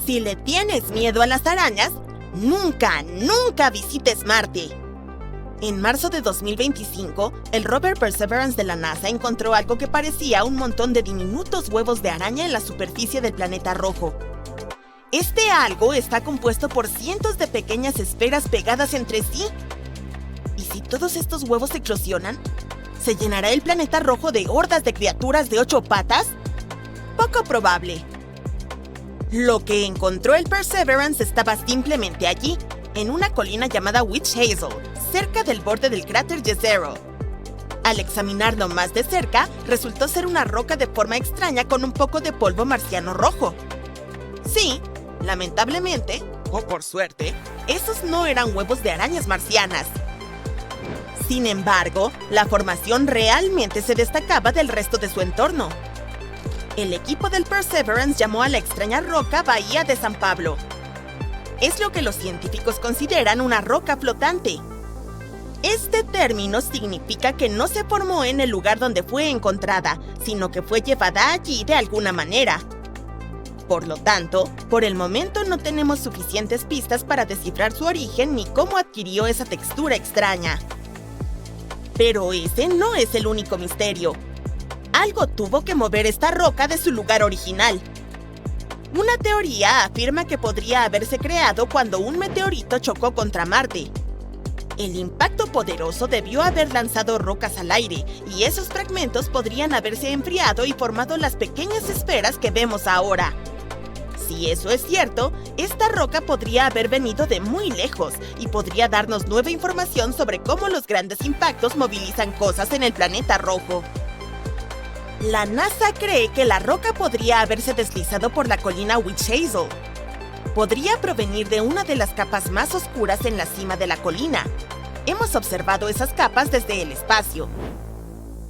Si le tienes miedo a las arañas, nunca visites Marte. En marzo de 2025, el rover Perseverance de la NASA encontró algo que parecía un montón de diminutos huevos de araña en la superficie del planeta rojo. Este algo está compuesto por cientos de pequeñas esferas pegadas entre sí. ¿Y si todos estos huevos eclosionan? ¿Se llenará el planeta rojo de hordas de criaturas de 8 patas? Poco probable. Lo que encontró el Perseverance estaba simplemente allí, en una colina llamada Witch Hazel, cerca del borde del cráter Jezero. Al examinarlo más de cerca, resultó ser una roca de forma extraña con un poco de polvo marciano rojo. Sí, lamentablemente, o por suerte, esos no eran huevos de arañas marcianas. Sin embargo, la formación realmente se destacaba del resto de su entorno. El equipo del Perseverance llamó a la extraña roca Bahía de San Pablo. Es lo que los científicos consideran una roca flotante. Este término significa que no se formó en el lugar donde fue encontrada, sino que fue llevada allí de alguna manera. Por lo tanto, por el momento no tenemos suficientes pistas para descifrar su origen ni cómo adquirió esa textura extraña. Pero ese no es el único misterio. Algo tuvo que mover esta roca de su lugar original. Una teoría afirma que podría haberse creado cuando un meteorito chocó contra Marte. El impacto poderoso debió haber lanzado rocas al aire, y esos fragmentos podrían haberse enfriado y formado las pequeñas esferas que vemos ahora. Si eso es cierto, esta roca podría haber venido de muy lejos y podría darnos nueva información sobre cómo los grandes impactos movilizan cosas en el planeta rojo. La NASA cree que la roca podría haberse deslizado por la colina Witch Hazel. Podría provenir de una de las capas más oscuras en la cima de la colina. Hemos observado esas capas desde el espacio.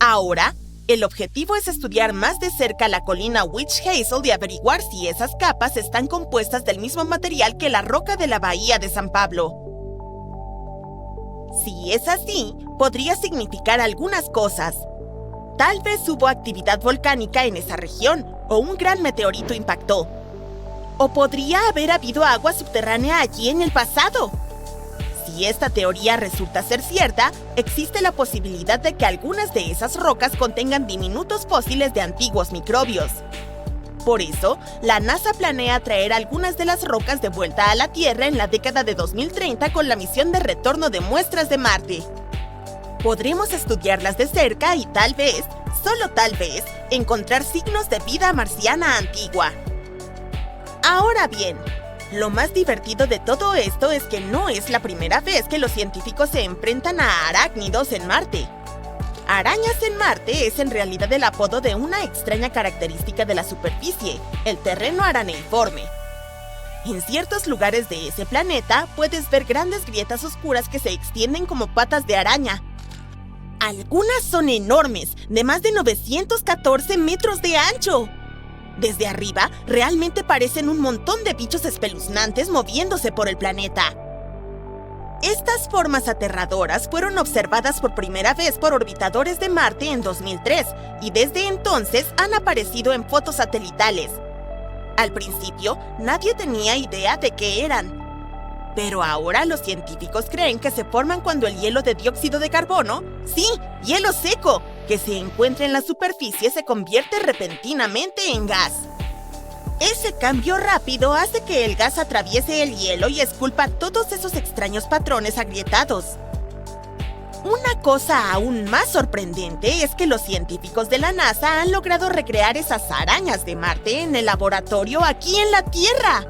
Ahora, el objetivo es estudiar más de cerca la colina Witch Hazel y averiguar si esas capas están compuestas del mismo material que la roca de la Bahía de San Pablo. Si es así, podría significar algunas cosas. Tal vez hubo actividad volcánica en esa región, o un gran meteorito impactó. O podría haber habido agua subterránea allí en el pasado. Si esta teoría resulta ser cierta, existe la posibilidad de que algunas de esas rocas contengan diminutos fósiles de antiguos microbios. Por eso, la NASA planea traer algunas de las rocas de vuelta a la Tierra en la década de 2030 con la misión de retorno de muestras de Marte. Podremos estudiarlas de cerca y tal vez, solo tal vez, encontrar signos de vida marciana antigua. Ahora bien, lo más divertido de todo esto es que no es la primera vez que los científicos se enfrentan a arácnidos en Marte. Arañas en Marte es en realidad el apodo de una extraña característica de la superficie, el terreno araneiforme. En ciertos lugares de ese planeta puedes ver grandes grietas oscuras que se extienden como patas de araña. Algunas son enormes, de más de 914 metros de ancho. Desde arriba, realmente parecen un montón de bichos espeluznantes moviéndose por el planeta. Estas formas aterradoras fueron observadas por primera vez por orbitadores de Marte en 2003 y desde entonces han aparecido en fotos satelitales. Al principio, nadie tenía idea de qué eran. Pero ahora los científicos creen que se forman cuando el hielo de dióxido de carbono, sí, hielo seco, que se encuentra en la superficie se convierte repentinamente en gas. Ese cambio rápido hace que el gas atraviese el hielo y esculpa todos esos extraños patrones agrietados. Una cosa aún más sorprendente es que los científicos de la NASA han logrado recrear esas arañas de Marte en el laboratorio aquí en la Tierra.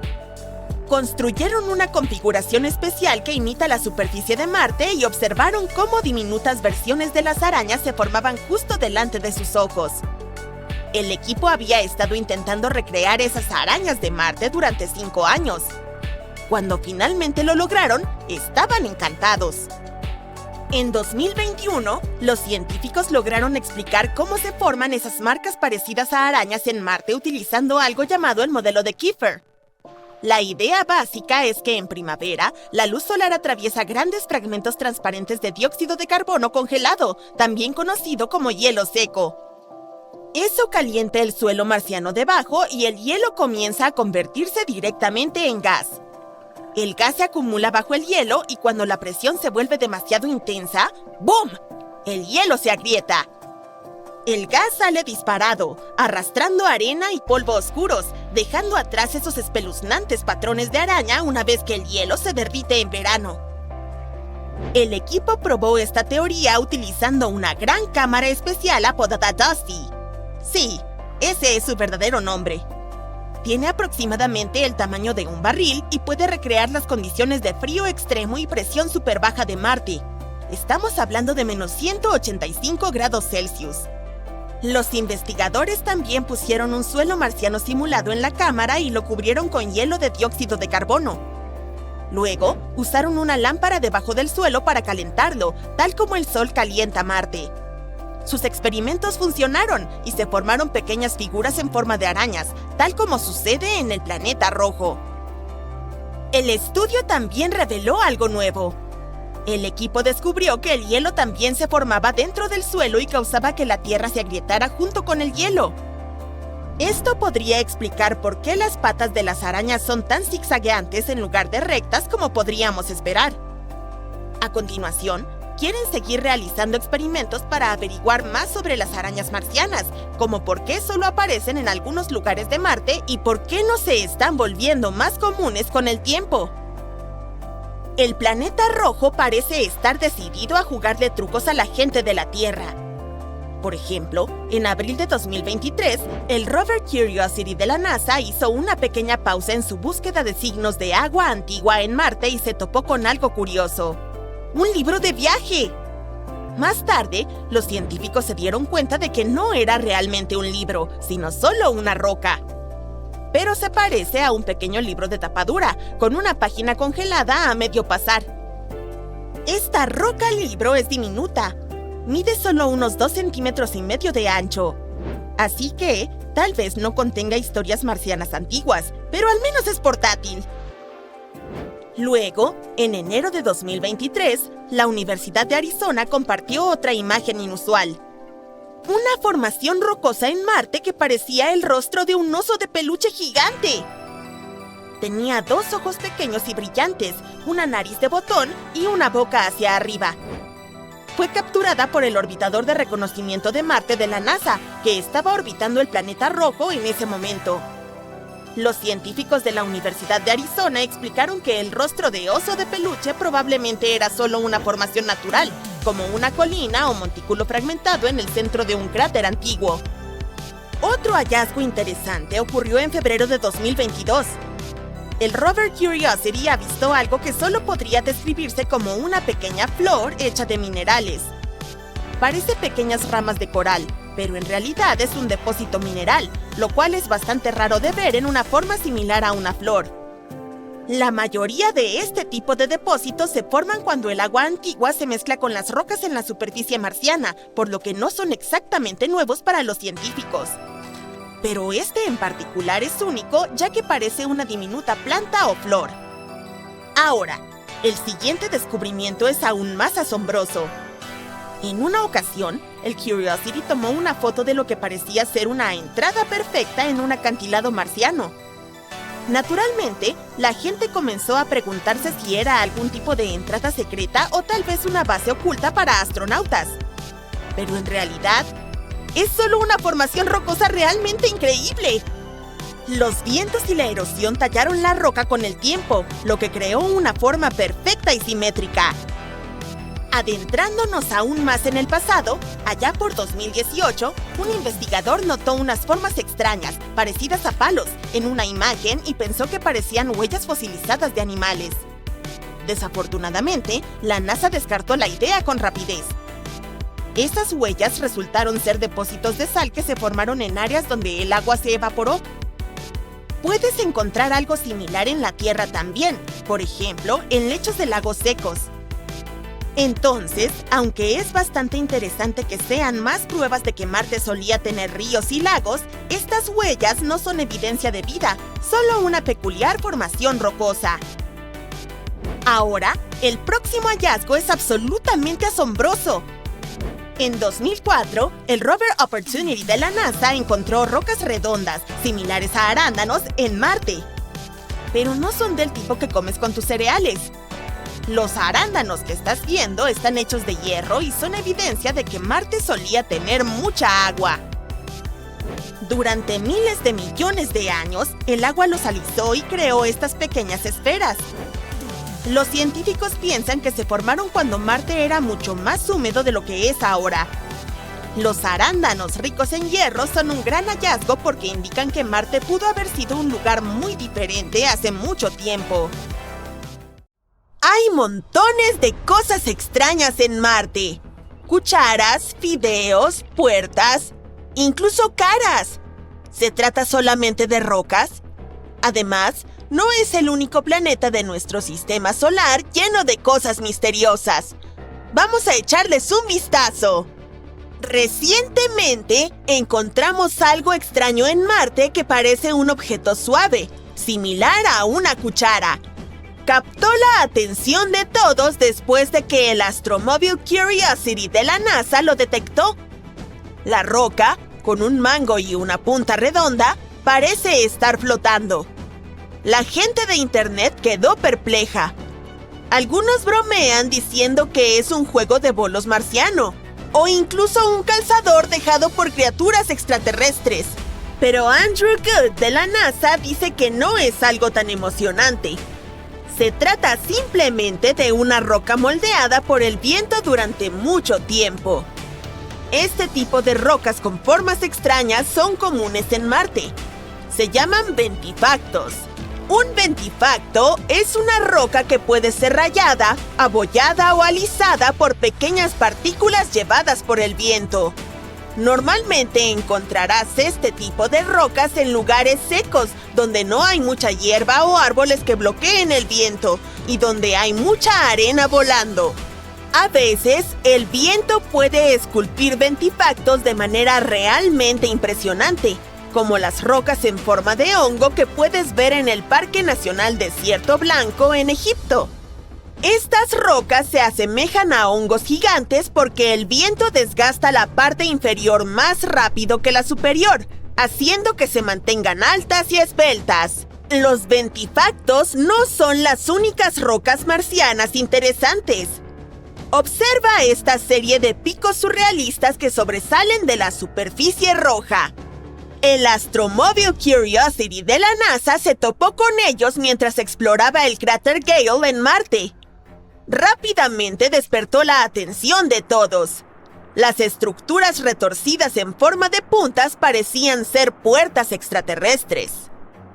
Construyeron una configuración especial que imita la superficie de Marte y observaron cómo diminutas versiones de las arañas se formaban justo delante de sus ojos. El equipo había estado intentando recrear esas arañas de Marte durante 5 años. Cuando finalmente lo lograron, estaban encantados. En 2021, los científicos lograron explicar cómo se forman esas marcas parecidas a arañas en Marte utilizando algo llamado el modelo de Kiefer. La idea básica es que en primavera, la luz solar atraviesa grandes fragmentos transparentes de dióxido de carbono congelado, también conocido como hielo seco. Eso calienta el suelo marciano debajo y el hielo comienza a convertirse directamente en gas. El gas se acumula bajo el hielo y cuando la presión se vuelve demasiado intensa, ¡boom!, el hielo se agrieta. El gas sale disparado, arrastrando arena y polvo oscuros, dejando atrás esos espeluznantes patrones de araña una vez que el hielo se derrite en verano. El equipo probó esta teoría utilizando una gran cámara especial apodada Dusty. Sí, ese es su verdadero nombre. Tiene aproximadamente el tamaño de un barril y puede recrear las condiciones de frío extremo y presión súper baja de Marte. Estamos hablando de menos 185 grados Celsius. Los investigadores también pusieron un suelo marciano simulado en la cámara y lo cubrieron con hielo de dióxido de carbono. Luego, usaron una lámpara debajo del suelo para calentarlo, tal como el Sol calienta Marte. Sus experimentos funcionaron y se formaron pequeñas figuras en forma de arañas, tal como sucede en el planeta rojo. El estudio también reveló algo nuevo. El equipo descubrió que el hielo también se formaba dentro del suelo y causaba que la Tierra se agrietara junto con el hielo. Esto podría explicar por qué las patas de las arañas son tan zigzagueantes en lugar de rectas como podríamos esperar. A continuación, quieren seguir realizando experimentos para averiguar más sobre las arañas marcianas, como por qué solo aparecen en algunos lugares de Marte y por qué no se están volviendo más comunes con el tiempo. El planeta rojo parece estar decidido a jugarle trucos a la gente de la Tierra. Por ejemplo, en abril de 2023, el rover Curiosity de la NASA hizo una pequeña pausa en su búsqueda de signos de agua antigua en Marte y se topó con algo curioso: ¡un libro de viaje! Más tarde, los científicos se dieron cuenta de que no era realmente un libro, sino solo una roca. Pero se parece a un pequeño libro de tapadura, con una página congelada a medio pasar. Esta roca libro es diminuta. Mide solo unos 2,5 centímetros de ancho. Así que, tal vez no contenga historias marcianas antiguas, pero al menos es portátil. Luego, en enero de 2023, la Universidad de Arizona compartió otra imagen inusual. Una formación rocosa en Marte que parecía el rostro de un oso de peluche gigante. Tenía 2 ojos pequeños y brillantes, una nariz de botón y una boca hacia arriba. Fue capturada por el orbitador de reconocimiento de Marte de la NASA, que estaba orbitando el planeta rojo en ese momento. Los científicos de la Universidad de Arizona explicaron que el rostro de oso de peluche probablemente era solo una formación natural, como una colina o montículo fragmentado en el centro de un cráter antiguo. Otro hallazgo interesante ocurrió en febrero de 2022. El rover Curiosity avistó algo que solo podría describirse como una pequeña flor hecha de minerales. Parece pequeñas ramas de coral, pero en realidad es un depósito mineral, lo cual es bastante raro de ver en una forma similar a una flor. La mayoría de este tipo de depósitos se forman cuando el agua antigua se mezcla con las rocas en la superficie marciana, por lo que no son exactamente nuevos para los científicos. Pero este en particular es único, ya que parece una diminuta planta o flor. Ahora, el siguiente descubrimiento es aún más asombroso. En una ocasión, el Curiosity tomó una foto de lo que parecía ser una entrada perfecta en un acantilado marciano. Naturalmente, la gente comenzó a preguntarse si era algún tipo de entrada secreta o tal vez una base oculta para astronautas. Pero en realidad, es solo una formación rocosa realmente increíble. Los vientos y la erosión tallaron la roca con el tiempo, lo que creó una forma perfecta y simétrica. Adentrándonos aún más en el pasado, allá por 2018, un investigador notó unas formas extrañas, parecidas a palos, en una imagen y pensó que parecían huellas fosilizadas de animales. Desafortunadamente, la NASA descartó la idea con rapidez. Esas huellas resultaron ser depósitos de sal que se formaron en áreas donde el agua se evaporó. Puedes encontrar algo similar en la Tierra también, por ejemplo, en lechos de lagos secos. Entonces, aunque es bastante interesante que sean más pruebas de que Marte solía tener ríos y lagos, estas huellas no son evidencia de vida, solo una peculiar formación rocosa. Ahora, el próximo hallazgo es absolutamente asombroso. En 2004, el rover Opportunity de la NASA encontró rocas redondas, similares a arándanos, en Marte. Pero no son del tipo que comes con tus cereales. Los arándanos que estás viendo están hechos de hierro y son evidencia de que Marte solía tener mucha agua. Durante miles de millones de años, el agua los alisó y creó estas pequeñas esferas. Los científicos piensan que se formaron cuando Marte era mucho más húmedo de lo que es ahora. Los arándanos ricos en hierro son un gran hallazgo porque indican que Marte pudo haber sido un lugar muy diferente hace mucho tiempo. Hay montones de cosas extrañas en Marte. Cucharas, fideos, puertas, incluso caras. ¿Se trata solamente de rocas? Además, no es el único planeta de nuestro sistema solar lleno de cosas misteriosas. Vamos a echarles un vistazo. Recientemente, encontramos algo extraño en Marte que parece un objeto suave, similar a una cuchara. Captó la atención de todos después de que el Astromobile Curiosity de la NASA lo detectó. La roca, con un mango y una punta redonda, parece estar flotando. La gente de Internet quedó perpleja. Algunos bromean diciendo que es un juego de bolos marciano, o incluso un calzador dejado por criaturas extraterrestres. Pero Andrew Good de la NASA dice que no es algo tan emocionante. Se trata simplemente de una roca moldeada por el viento durante mucho tiempo. Este tipo de rocas con formas extrañas son comunes en Marte. Se llaman ventifactos. Un ventifacto es una roca que puede ser rayada, abollada o alisada por pequeñas partículas llevadas por el viento. Normalmente encontrarás este tipo de rocas en lugares secos, donde no hay mucha hierba o árboles que bloqueen el viento, y donde hay mucha arena volando. A veces, el viento puede esculpir ventifactos de manera realmente impresionante, como las rocas en forma de hongo que puedes ver en el Parque Nacional Desierto Blanco en Egipto. Estas rocas se asemejan a hongos gigantes porque el viento desgasta la parte inferior más rápido que la superior, haciendo que se mantengan altas y esbeltas. Los ventifactos no son las únicas rocas marcianas interesantes. Observa esta serie de picos surrealistas que sobresalen de la superficie roja. El Astromobile Curiosity de la NASA se topó con ellos mientras exploraba el cráter Gale en Marte. Rápidamente despertó la atención de todos. Las estructuras retorcidas en forma de puntas parecían ser puertas extraterrestres.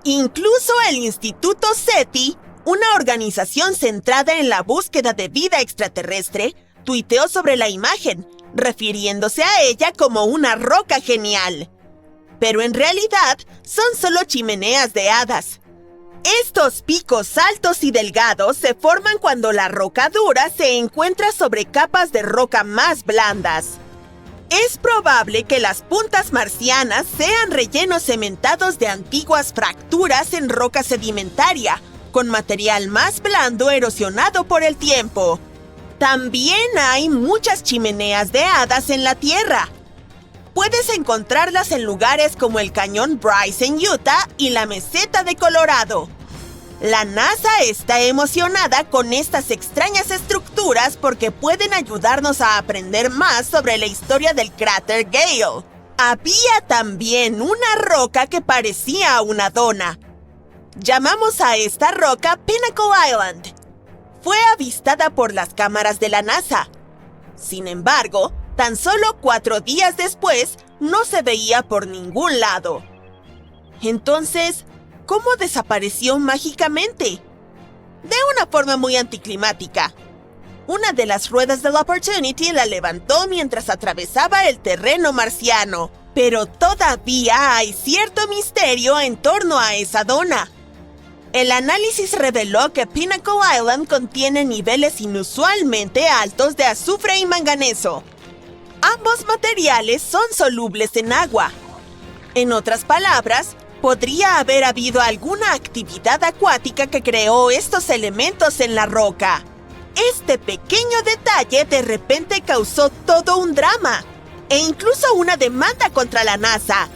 Incluso el Instituto SETI, una organización centrada en la búsqueda de vida extraterrestre, tuiteó sobre la imagen, refiriéndose a ella como una roca genial. Pero en realidad son solo chimeneas de hadas. Estos picos altos y delgados se forman cuando la roca dura se encuentra sobre capas de roca más blandas. Es probable que las puntas marcianas sean rellenos cementados de antiguas fracturas en roca sedimentaria, con material más blando erosionado por el tiempo. También hay muchas chimeneas de hadas en la Tierra. Puedes encontrarlas en lugares como el Cañón Bryce en Utah y la Meseta de Colorado. La NASA está emocionada con estas extrañas estructuras porque pueden ayudarnos a aprender más sobre la historia del cráter Gale. Había también una roca que parecía una dona. Llamamos a esta roca Pinnacle Island. Fue avistada por las cámaras de la NASA. Sin embargo, tan solo 4 días después, no se veía por ningún lado. Entonces, ¿cómo desapareció mágicamente? De una forma muy anticlimática. Una de las ruedas del Opportunity la levantó mientras atravesaba el terreno marciano. Pero todavía hay cierto misterio en torno a esa dona. El análisis reveló que Pinnacle Island contiene niveles inusualmente altos de azufre y manganeso. Ambos materiales son solubles en agua. En otras palabras, podría haber habido alguna actividad acuática que creó estos elementos en la roca. Este pequeño detalle de repente causó todo un drama, e incluso una demanda contra la NASA.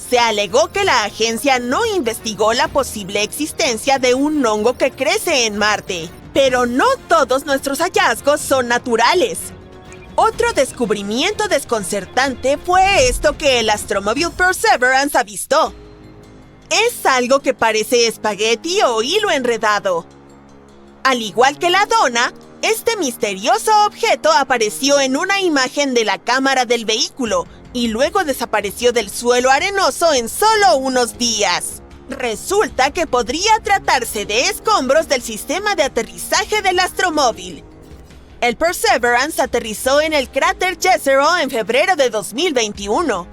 Se alegó que la agencia no investigó la posible existencia de un hongo que crece en Marte, pero no todos nuestros hallazgos son naturales. Otro descubrimiento desconcertante fue esto que el astromóvil Perseverance avistó. Es algo que parece espagueti o hilo enredado. Al igual que la dona, este misterioso objeto apareció en una imagen de la cámara del vehículo y luego desapareció del suelo arenoso en solo unos días. Resulta que podría tratarse de escombros del sistema de aterrizaje del astromóvil. El Perseverance aterrizó en el cráter Jezero en febrero de 2021.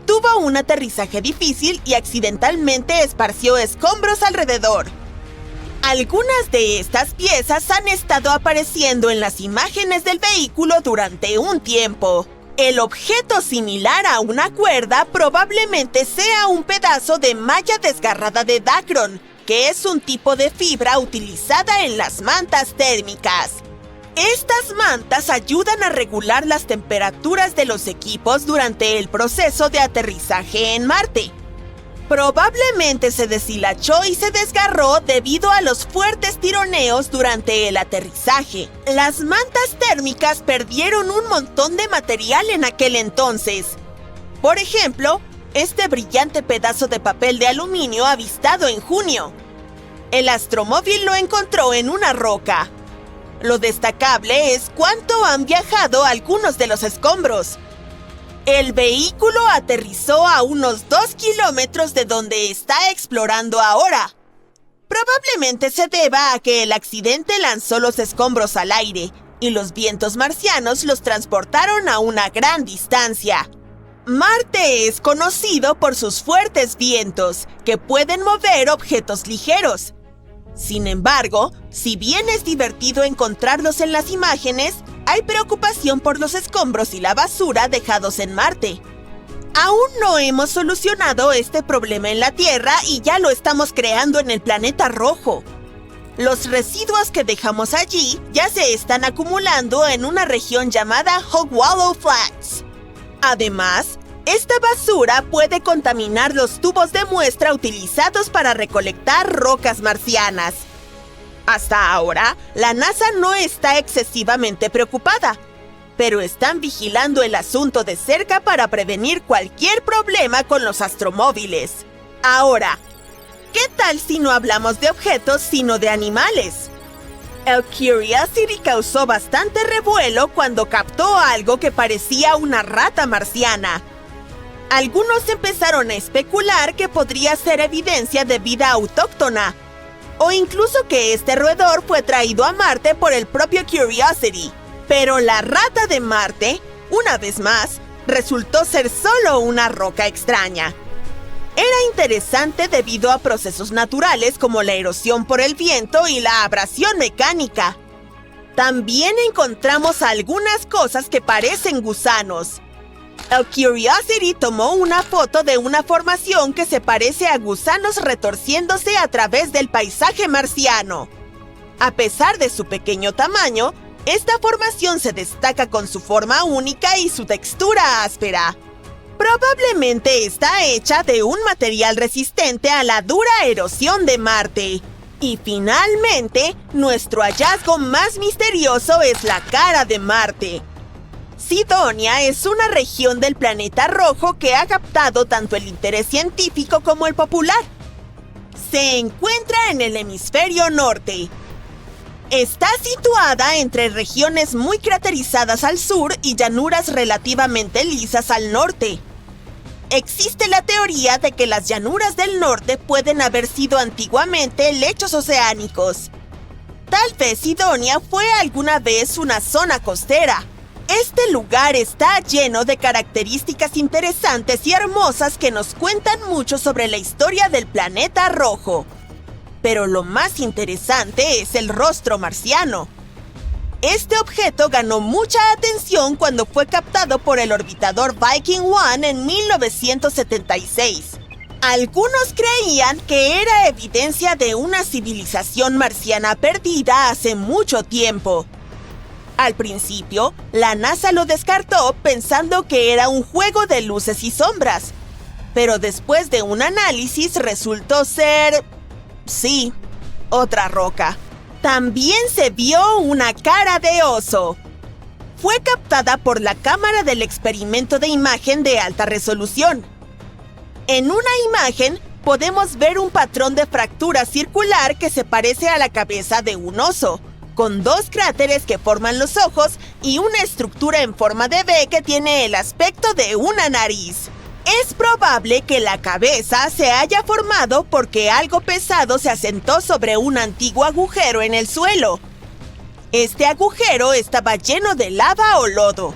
Tuvo un aterrizaje difícil y accidentalmente esparció escombros alrededor. Algunas de estas piezas han estado apareciendo en las imágenes del vehículo durante un tiempo. El objeto similar a una cuerda probablemente sea un pedazo de malla desgarrada de Dacron, que es un tipo de fibra utilizada en las mantas térmicas. Estas mantas ayudan a regular las temperaturas de los equipos durante el proceso de aterrizaje en Marte. Probablemente se deshilachó y se desgarró debido a los fuertes tironeos durante el aterrizaje. Las mantas térmicas perdieron un montón de material en aquel entonces. Por ejemplo, este brillante pedazo de papel de aluminio avistado en junio. El astromóvil lo encontró en una roca. Lo destacable es cuánto han viajado algunos de los escombros. El vehículo aterrizó a unos 2 kilómetros de donde está explorando ahora. Probablemente se deba a que el accidente lanzó los escombros al aire y los vientos marcianos los transportaron a una gran distancia. Marte es conocido por sus fuertes vientos, que pueden mover objetos ligeros. Sin embargo, si bien es divertido encontrarlos en las imágenes, hay preocupación por los escombros y la basura dejados en Marte. Aún no hemos solucionado este problema en la Tierra y ya lo estamos creando en el planeta rojo. Los residuos que dejamos allí ya se están acumulando en una región llamada Hogwallow Flats. Además, esta basura puede contaminar los tubos de muestra utilizados para recolectar rocas marcianas. Hasta ahora, la NASA no está excesivamente preocupada, pero están vigilando el asunto de cerca para prevenir cualquier problema con los astromóviles. Ahora, ¿qué tal si no hablamos de objetos sino de animales? El Curiosity causó bastante revuelo cuando captó algo que parecía una rata marciana. Algunos empezaron a especular que podría ser evidencia de vida autóctona, o incluso que este roedor fue traído a Marte por el propio Curiosity. Pero la rata de Marte, una vez más, resultó ser solo una roca extraña. Era interesante debido a procesos naturales como la erosión por el viento y la abrasión mecánica. También encontramos algunas cosas que parecen gusanos. El Curiosity tomó una foto de una formación que se parece a gusanos retorciéndose a través del paisaje marciano. A pesar de su pequeño tamaño, esta formación se destaca con su forma única y su textura áspera. Probablemente está hecha de un material resistente a la dura erosión de Marte. Y finalmente, nuestro hallazgo más misterioso es la cara de Marte. Sidonia es una región del planeta rojo que ha captado tanto el interés científico como el popular. Se encuentra en el hemisferio norte. Está situada entre regiones muy craterizadas al sur y llanuras relativamente lisas al norte. Existe la teoría de que las llanuras del norte pueden haber sido antiguamente lechos oceánicos. Tal vez Sidonia fue alguna vez una zona costera. Este lugar está lleno de características interesantes y hermosas que nos cuentan mucho sobre la historia del planeta rojo. Pero lo más interesante es el rostro marciano. Este objeto ganó mucha atención cuando fue captado por el orbitador Viking 1 en 1976. Algunos creían que era evidencia de una civilización marciana perdida hace mucho tiempo. Al principio, la NASA lo descartó pensando que era un juego de luces y sombras, pero después de un análisis resultó ser... sí, otra roca. También se vio una cara de oso. Fue captada por la cámara del experimento de imagen de alta resolución. En una imagen podemos ver un patrón de fractura circular que se parece a la cabeza de un oso, con dos cráteres que forman los ojos y una estructura en forma de V que tiene el aspecto de una nariz. Es probable que la cabeza se haya formado porque algo pesado se asentó sobre un antiguo agujero en el suelo. Este agujero estaba lleno de lava o lodo.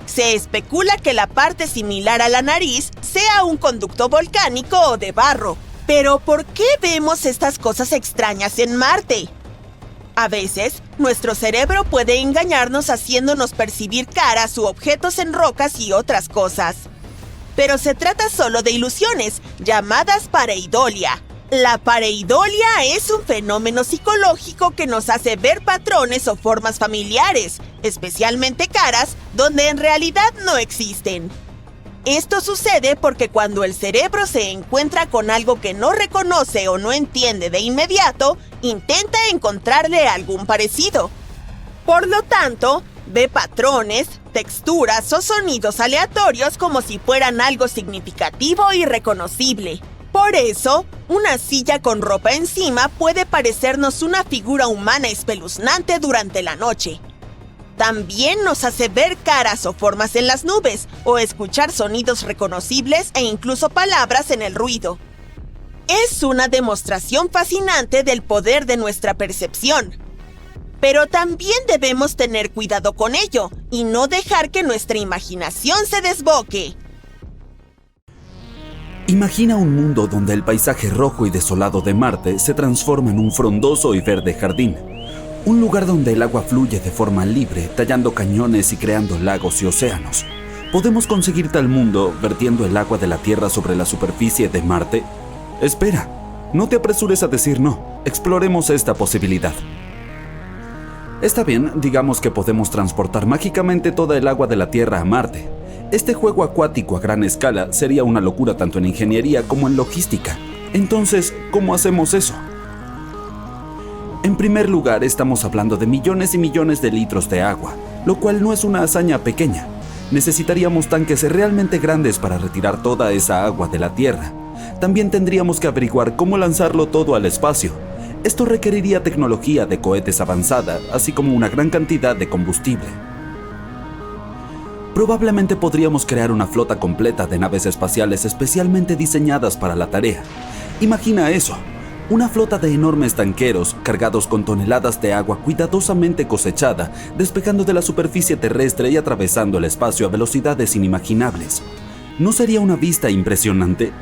Se especula que la parte similar a la nariz sea un conducto volcánico o de barro. Pero ¿por qué vemos estas cosas extrañas en Marte? A veces, nuestro cerebro puede engañarnos haciéndonos percibir caras u objetos en rocas y otras cosas. Pero se trata solo de ilusiones, llamadas pareidolia. La pareidolia es un fenómeno psicológico que nos hace ver patrones o formas familiares, especialmente caras, donde en realidad no existen. Esto sucede porque cuando el cerebro se encuentra con algo que no reconoce o no entiende de inmediato, intenta encontrarle algún parecido. Por lo tanto, ve patrones, texturas o sonidos aleatorios como si fueran algo significativo y reconocible. Por eso, una silla con ropa encima puede parecernos una figura humana espeluznante durante la noche. También nos hace ver caras o formas en las nubes, o escuchar sonidos reconocibles e incluso palabras en el ruido. Es una demostración fascinante del poder de nuestra percepción. Pero también debemos tener cuidado con ello, y no dejar que nuestra imaginación se desboque. Imagina un mundo donde el paisaje rojo y desolado de Marte se transforma en un frondoso y verde jardín. Un lugar donde el agua fluye de forma libre, tallando cañones y creando lagos y océanos. ¿Podemos conseguir tal mundo vertiendo el agua de la Tierra sobre la superficie de Marte? Espera, no te apresures a decir no. Exploremos esta posibilidad. Está bien, digamos que podemos transportar mágicamente toda el agua de la Tierra a Marte. Este juego acuático a gran escala sería una locura tanto en ingeniería como en logística. Entonces, ¿cómo hacemos eso? En primer lugar, estamos hablando de millones y millones de litros de agua, lo cual no es una hazaña pequeña. Necesitaríamos tanques realmente grandes para retirar toda esa agua de la Tierra. También tendríamos que averiguar cómo lanzarlo todo al espacio. Esto requeriría tecnología de cohetes avanzada, así como una gran cantidad de combustible. Probablemente podríamos crear una flota completa de naves espaciales especialmente diseñadas para la tarea. Imagina eso, una flota de enormes tanqueros cargados con toneladas de agua cuidadosamente cosechada, despegando de la superficie terrestre y atravesando el espacio a velocidades inimaginables. ¿No sería una vista impresionante?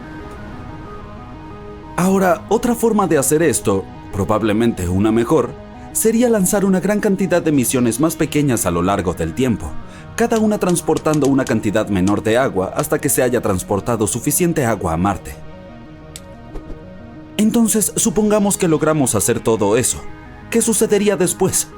Ahora, otra forma de hacer esto, probablemente una mejor, sería lanzar una gran cantidad de misiones más pequeñas a lo largo del tiempo, cada una transportando una cantidad menor de agua hasta que se haya transportado suficiente agua a Marte. Entonces, supongamos que logramos hacer todo eso. ¿Qué sucedería después?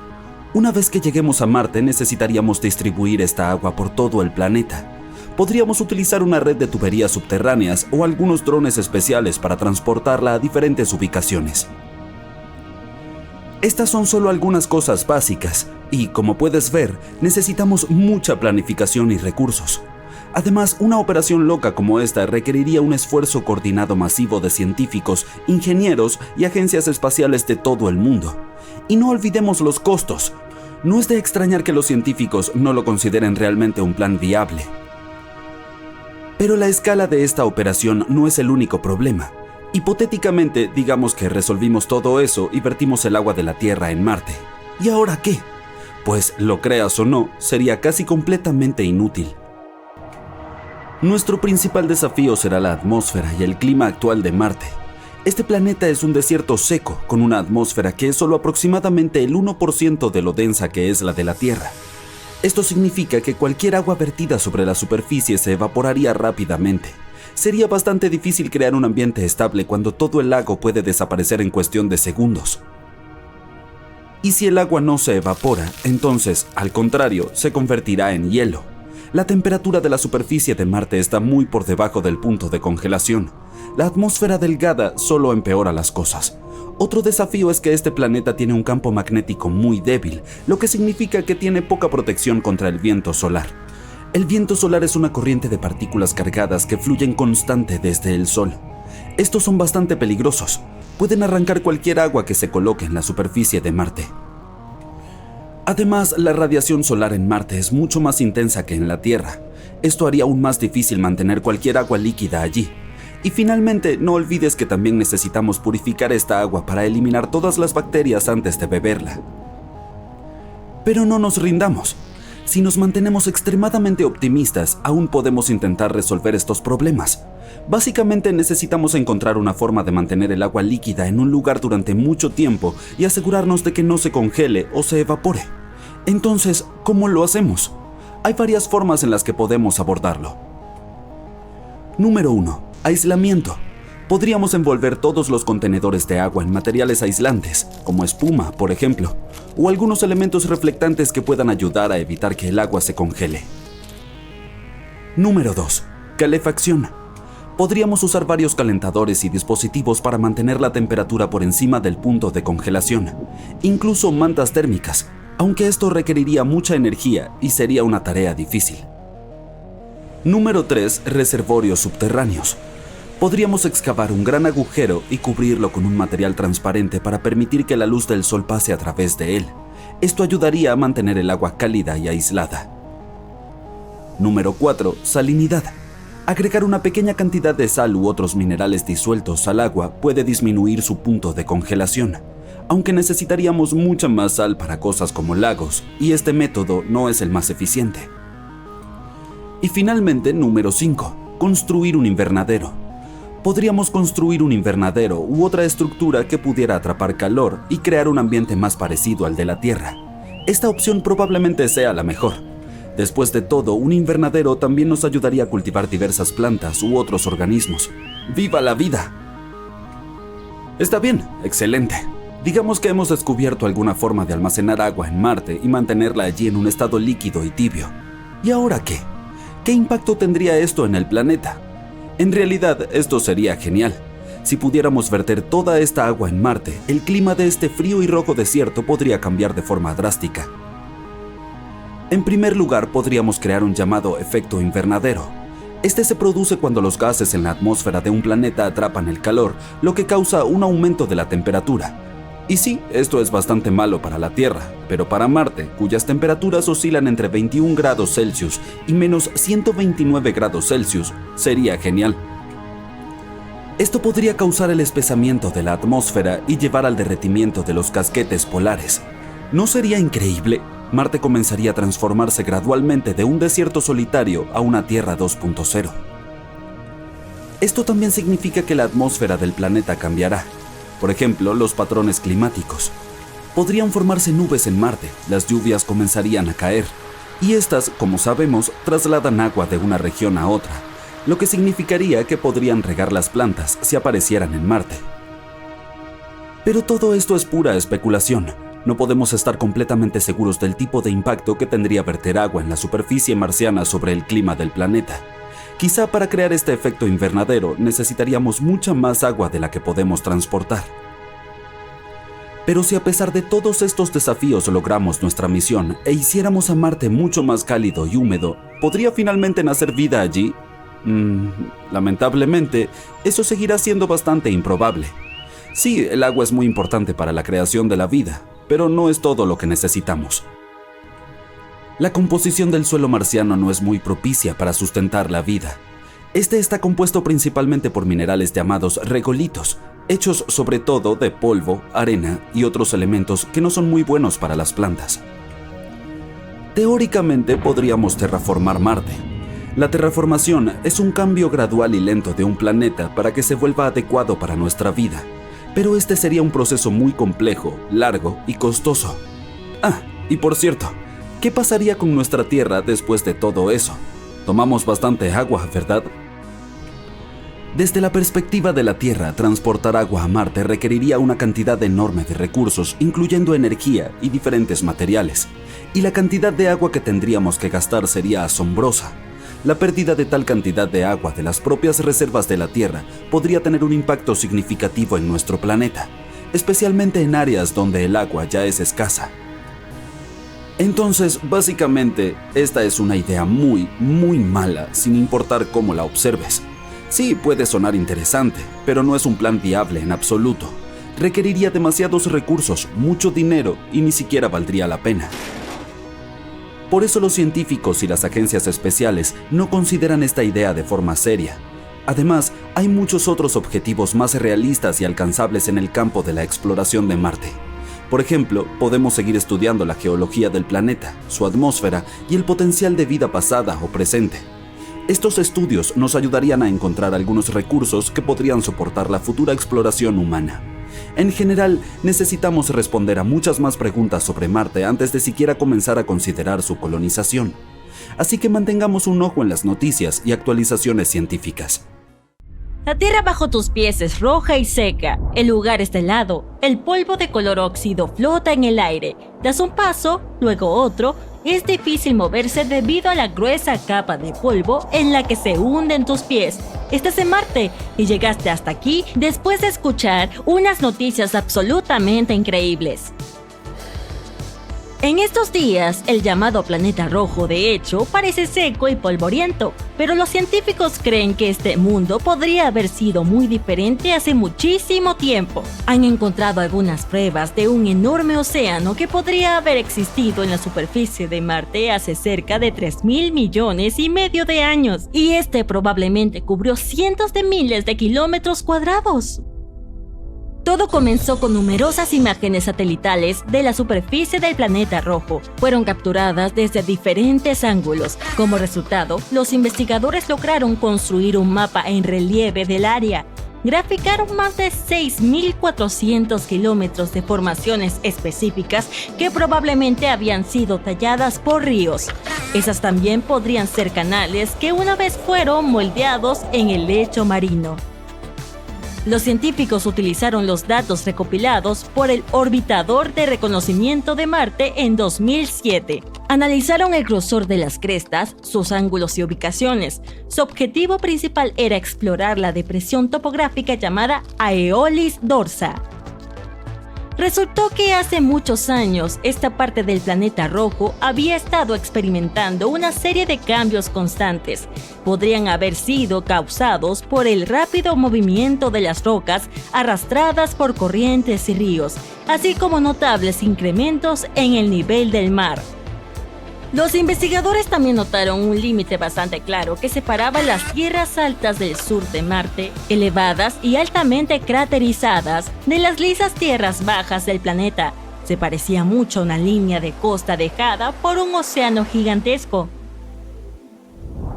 Una vez que lleguemos a Marte, necesitaríamos distribuir esta agua por todo el planeta. Podríamos utilizar una red de tuberías subterráneas o algunos drones especiales para transportarla a diferentes ubicaciones. Estas son solo algunas cosas básicas y, como puedes ver, necesitamos mucha planificación y recursos. Además, una operación loca como esta requeriría un esfuerzo coordinado masivo de científicos, ingenieros y agencias espaciales de todo el mundo. Y no olvidemos los costos. No es de extrañar que los científicos no lo consideren realmente un plan viable. Pero la escala de esta operación no es el único problema. Hipotéticamente, digamos que resolvimos todo eso y vertimos el agua de la Tierra en Marte. ¿Y ahora qué? Pues, lo creas o no, sería casi completamente inútil. Nuestro principal desafío será la atmósfera y el clima actual de Marte. Este planeta es un desierto seco, con una atmósfera que es solo aproximadamente el 1% de lo densa que es la de la Tierra. Esto significa que cualquier agua vertida sobre la superficie se evaporaría rápidamente. Sería bastante difícil crear un ambiente estable cuando todo el lago puede desaparecer en cuestión de segundos. Y si el agua no se evapora, entonces, al contrario, se convertirá en hielo. La temperatura de la superficie de Marte está muy por debajo del punto de congelación. La atmósfera delgada solo empeora las cosas. Otro desafío es que este planeta tiene un campo magnético muy débil, lo que significa que tiene poca protección contra el viento solar. El viento solar es una corriente de partículas cargadas que fluyen constante desde el Sol. Estos son bastante peligrosos. Pueden arrancar cualquier agua que se coloque en la superficie de Marte. Además, la radiación solar en Marte es mucho más intensa que en la Tierra. Esto haría aún más difícil mantener cualquier agua líquida allí. Y finalmente, no olvides que también necesitamos purificar esta agua para eliminar todas las bacterias antes de beberla. Pero no nos rindamos. Si nos mantenemos extremadamente optimistas, aún podemos intentar resolver estos problemas. Básicamente necesitamos encontrar una forma de mantener el agua líquida en un lugar durante mucho tiempo y asegurarnos de que no se congele o se evapore. Entonces, ¿cómo lo hacemos? Hay varias formas en las que podemos abordarlo. Número 1. Aislamiento. Podríamos envolver todos los contenedores de agua en materiales aislantes, como espuma, por ejemplo, o algunos elementos reflectantes que puedan ayudar a evitar que el agua se congele. Número 2. Calefacción. Podríamos usar varios calentadores y dispositivos para mantener la temperatura por encima del punto de congelación, incluso mantas térmicas, aunque esto requeriría mucha energía y sería una tarea difícil. Número 3. Reservorios subterráneos. Podríamos excavar un gran agujero y cubrirlo con un material transparente para permitir que la luz del sol pase a través de él. Esto ayudaría a mantener el agua cálida y aislada. Número 4. Salinidad. Agregar una pequeña cantidad de sal u otros minerales disueltos al agua puede disminuir su punto de congelación, aunque necesitaríamos mucha más sal para cosas como lagos, y este método no es el más eficiente. Y finalmente, número 5. Construir un invernadero. Podríamos construir un invernadero u otra estructura que pudiera atrapar calor y crear un ambiente más parecido al de la Tierra. Esta opción probablemente sea la mejor. Después de todo, un invernadero también nos ayudaría a cultivar diversas plantas u otros organismos. ¡Viva la vida! Está bien, excelente. Digamos que hemos descubierto alguna forma de almacenar agua en Marte y mantenerla allí en un estado líquido y tibio. ¿Y ahora qué? ¿Qué impacto tendría esto en el planeta? En realidad, esto sería genial. Si pudiéramos verter toda esta agua en Marte, el clima de este frío y rojo desierto podría cambiar de forma drástica. En primer lugar, podríamos crear un llamado efecto invernadero. Este se produce cuando los gases en la atmósfera de un planeta atrapan el calor, lo que causa un aumento de la temperatura. Y sí, esto es bastante malo para la Tierra, pero para Marte, cuyas temperaturas oscilan entre 21 grados Celsius y menos 129 grados Celsius, sería genial. Esto podría causar el espesamiento de la atmósfera y llevar al derretimiento de los casquetes polares. ¿No sería increíble? Marte comenzaría a transformarse gradualmente de un desierto solitario a una Tierra 2.0. Esto también significa que la atmósfera del planeta cambiará. Por ejemplo, los patrones climáticos. Podrían formarse nubes en Marte, las lluvias comenzarían a caer, y estas, como sabemos, trasladan agua de una región a otra, lo que significaría que podrían regar las plantas si aparecieran en Marte. Pero todo esto es pura especulación. No podemos estar completamente seguros del tipo de impacto que tendría verter agua en la superficie marciana sobre el clima del planeta. Quizá para crear este efecto invernadero necesitaríamos mucha más agua de la que podemos transportar. Pero si a pesar de todos estos desafíos logramos nuestra misión e hiciéramos a Marte mucho más cálido y húmedo, ¿podría finalmente nacer vida allí? Lamentablemente, eso seguirá siendo bastante improbable. Sí, el agua es muy importante para la creación de la vida, pero no es todo lo que necesitamos. La composición del suelo marciano no es muy propicia para sustentar la vida. Este está compuesto principalmente por minerales llamados regolitos, hechos sobre todo de polvo, arena y otros elementos que no son muy buenos para las plantas. Teóricamente podríamos terraformar Marte. La terraformación es un cambio gradual y lento de un planeta para que se vuelva adecuado para nuestra vida, pero este sería un proceso muy complejo, largo y costoso. Y por cierto, ¿qué pasaría con nuestra Tierra después de todo eso? Tomamos bastante agua, ¿verdad? Desde la perspectiva de la Tierra, transportar agua a Marte requeriría una cantidad enorme de recursos, incluyendo energía y diferentes materiales, y la cantidad de agua que tendríamos que gastar sería asombrosa. La pérdida de tal cantidad de agua de las propias reservas de la Tierra podría tener un impacto significativo en nuestro planeta, especialmente en áreas donde el agua ya es escasa. Entonces, básicamente, esta es una idea muy mala, sin importar cómo la observes. Sí, puede sonar interesante, pero no es un plan viable en absoluto. Requeriría demasiados recursos, mucho dinero y ni siquiera valdría la pena. Por eso los científicos y las agencias especiales no consideran esta idea de forma seria. Además, hay muchos otros objetivos más realistas y alcanzables en el campo de la exploración de Marte. Por ejemplo, podemos seguir estudiando la geología del planeta, su atmósfera y el potencial de vida pasada o presente. Estos estudios nos ayudarían a encontrar algunos recursos que podrían soportar la futura exploración humana. En general, necesitamos responder a muchas más preguntas sobre Marte antes de siquiera comenzar a considerar su colonización. Así que mantengamos un ojo en las noticias y actualizaciones científicas. La tierra bajo tus pies es roja y seca, el lugar está helado, el polvo de color óxido flota en el aire, das un paso, luego otro, es difícil moverse debido a la gruesa capa de polvo en la que se hunden tus pies. Estás en Marte y llegaste hasta aquí después de escuchar unas noticias absolutamente increíbles. En estos días, el llamado planeta rojo, de hecho, parece seco y polvoriento, pero los científicos creen que este mundo podría haber sido muy diferente hace muchísimo tiempo. Han encontrado algunas pruebas de un enorme océano que podría haber existido en la superficie de Marte hace cerca de 3.000 millones y medio de años, y este probablemente cubrió cientos de miles de kilómetros cuadrados. Todo comenzó con numerosas imágenes satelitales de la superficie del planeta rojo. Fueron capturadas desde diferentes ángulos. Como resultado, los investigadores lograron construir un mapa en relieve del área. Graficaron más de 6.400 kilómetros de formaciones específicas que probablemente habían sido talladas por ríos. Esas también podrían ser canales que una vez fueron moldeados en el lecho marino. Los científicos utilizaron los datos recopilados por el Orbitador de Reconocimiento de Marte en 2007. Analizaron el grosor de las crestas, sus ángulos y ubicaciones. Su objetivo principal era explorar la depresión topográfica llamada Aeolis Dorsa. Resultó que hace muchos años esta parte del planeta rojo había estado experimentando una serie de cambios constantes. Podrían haber sido causados por el rápido movimiento de las rocas arrastradas por corrientes y ríos, así como notables incrementos en el nivel del mar. Los investigadores también notaron un límite bastante claro que separaba las tierras altas del sur de Marte, elevadas y altamente craterizadas, de las lisas tierras bajas del planeta. Se parecía mucho a una línea de costa dejada por un océano gigantesco.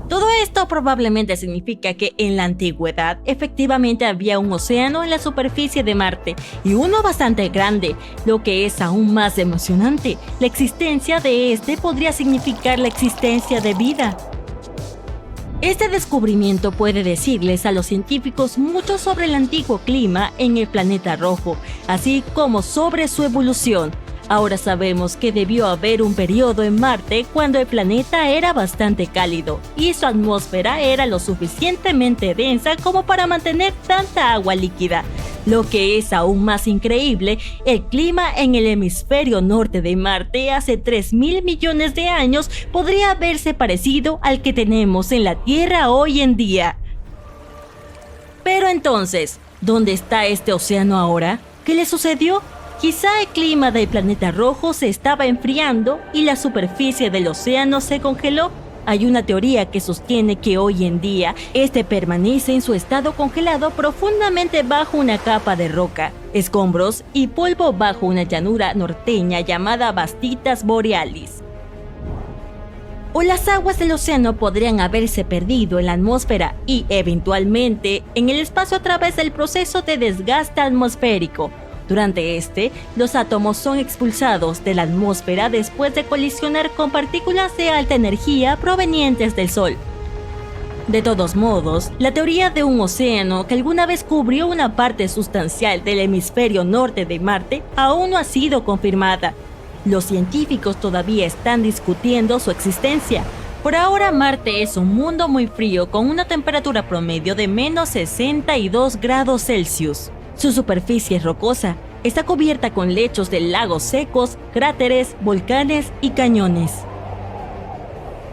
Todo esto probablemente significa que en la antigüedad efectivamente había un océano en la superficie de Marte, y uno bastante grande, lo que es aún más emocionante. La existencia de este podría significar la existencia de vida. Este descubrimiento puede decirles a los científicos mucho sobre el antiguo clima en el planeta rojo, así como sobre su evolución. Ahora sabemos que debió haber un periodo en Marte cuando el planeta era bastante cálido y su atmósfera era lo suficientemente densa como para mantener tanta agua líquida. Lo que es aún más increíble, el clima en el hemisferio norte de Marte hace 3.000 millones de años podría haberse parecido al que tenemos en la Tierra hoy en día. Pero entonces, ¿dónde está este océano ahora? ¿Qué le sucedió? Quizá el clima del planeta rojo se estaba enfriando y la superficie del océano se congeló. Hay una teoría que sostiene que hoy en día este permanece en su estado congelado profundamente bajo una capa de roca, escombros y polvo bajo una llanura norteña llamada Vastitas Borealis. O las aguas del océano podrían haberse perdido en la atmósfera y, eventualmente, en el espacio a través del proceso de desgaste atmosférico. Durante los átomos son expulsados de la atmósfera después de colisionar con partículas de alta energía provenientes del Sol. De todos modos, la teoría de un océano que alguna vez cubrió una parte sustancial del hemisferio norte de Marte aún no ha sido confirmada. Los científicos todavía están discutiendo su existencia. Por ahora, Marte es un mundo muy frío con una temperatura promedio de menos 62 grados Celsius. Su superficie es rocosa, está cubierta con lechos de lagos secos, cráteres, volcanes y cañones.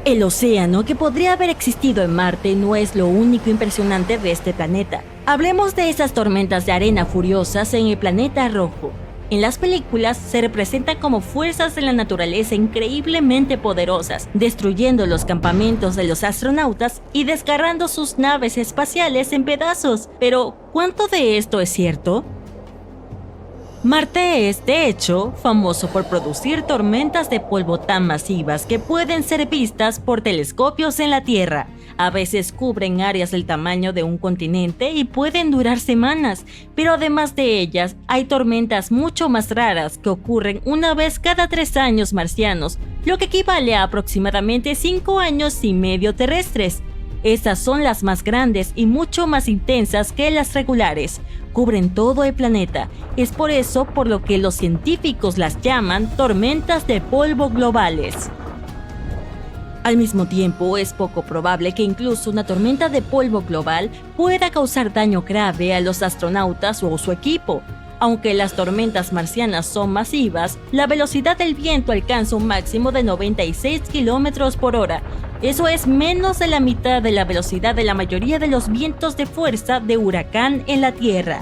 El océano que podría haber existido en Marte no es lo único impresionante de este planeta. Hablemos de esas tormentas de arena furiosas en el planeta rojo. En las películas se representan como fuerzas de la naturaleza increíblemente poderosas, destruyendo los campamentos de los astronautas y desgarrando sus naves espaciales en pedazos. Pero, ¿cuánto de esto es cierto? Marte es, de hecho, famoso por producir tormentas de polvo tan masivas que pueden ser vistas por telescopios en la Tierra. A veces cubren áreas del tamaño de un continente y pueden durar semanas, pero además de ellas, hay tormentas mucho más raras que ocurren una vez cada 3 años marcianos, lo que equivale a aproximadamente 5 años y medio terrestres. Estas son las más grandes y mucho más intensas que las regulares. Cubren todo el planeta. Es por eso por lo que los científicos las llaman tormentas de polvo globales. Al mismo tiempo, es poco probable que incluso una tormenta de polvo global pueda causar daño grave a los astronautas o su equipo. Aunque las tormentas marcianas son masivas, la velocidad del viento alcanza un máximo de 96 km por hora. Eso es menos de la mitad de la velocidad de la mayoría de los vientos de fuerza de huracán en la Tierra.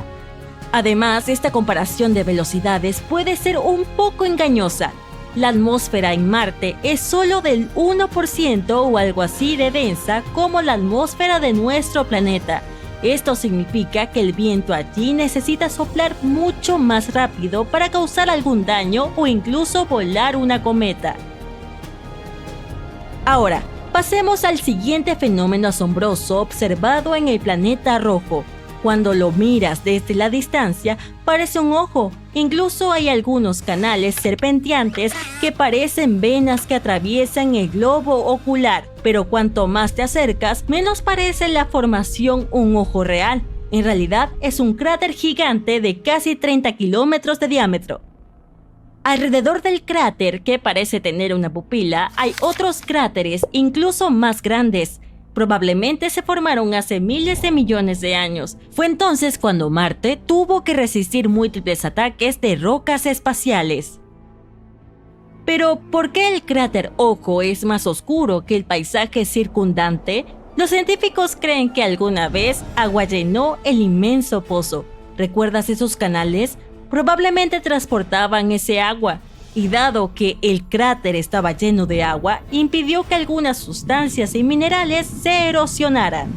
Además, esta comparación de velocidades puede ser un poco engañosa. La atmósfera en Marte es solo del 1% o algo así de densa como la atmósfera de nuestro planeta. Esto significa que el viento allí necesita soplar mucho más rápido para causar algún daño o incluso volar una cometa. Ahora, pasemos al siguiente fenómeno asombroso observado en el planeta rojo. Cuando lo miras desde la distancia, parece un ojo. Incluso hay algunos canales serpenteantes que parecen venas que atraviesan el globo ocular, pero cuanto más te acercas, menos parece la formación un ojo real. En realidad, es un cráter gigante de casi 30 kilómetros de diámetro. Alrededor del cráter, que parece tener una pupila, hay otros cráteres incluso más grandes. Probablemente se formaron hace miles de millones de años. Fue entonces cuando Marte tuvo que resistir múltiples ataques de rocas espaciales. Pero, ¿por qué el cráter ojo es más oscuro que el paisaje circundante? Los científicos creen que alguna vez agua llenó el inmenso pozo. ¿Recuerdas esos canales? Probablemente transportaban ese agua. Y dado que el cráter estaba lleno de agua, impidió que algunas sustancias y minerales se erosionaran.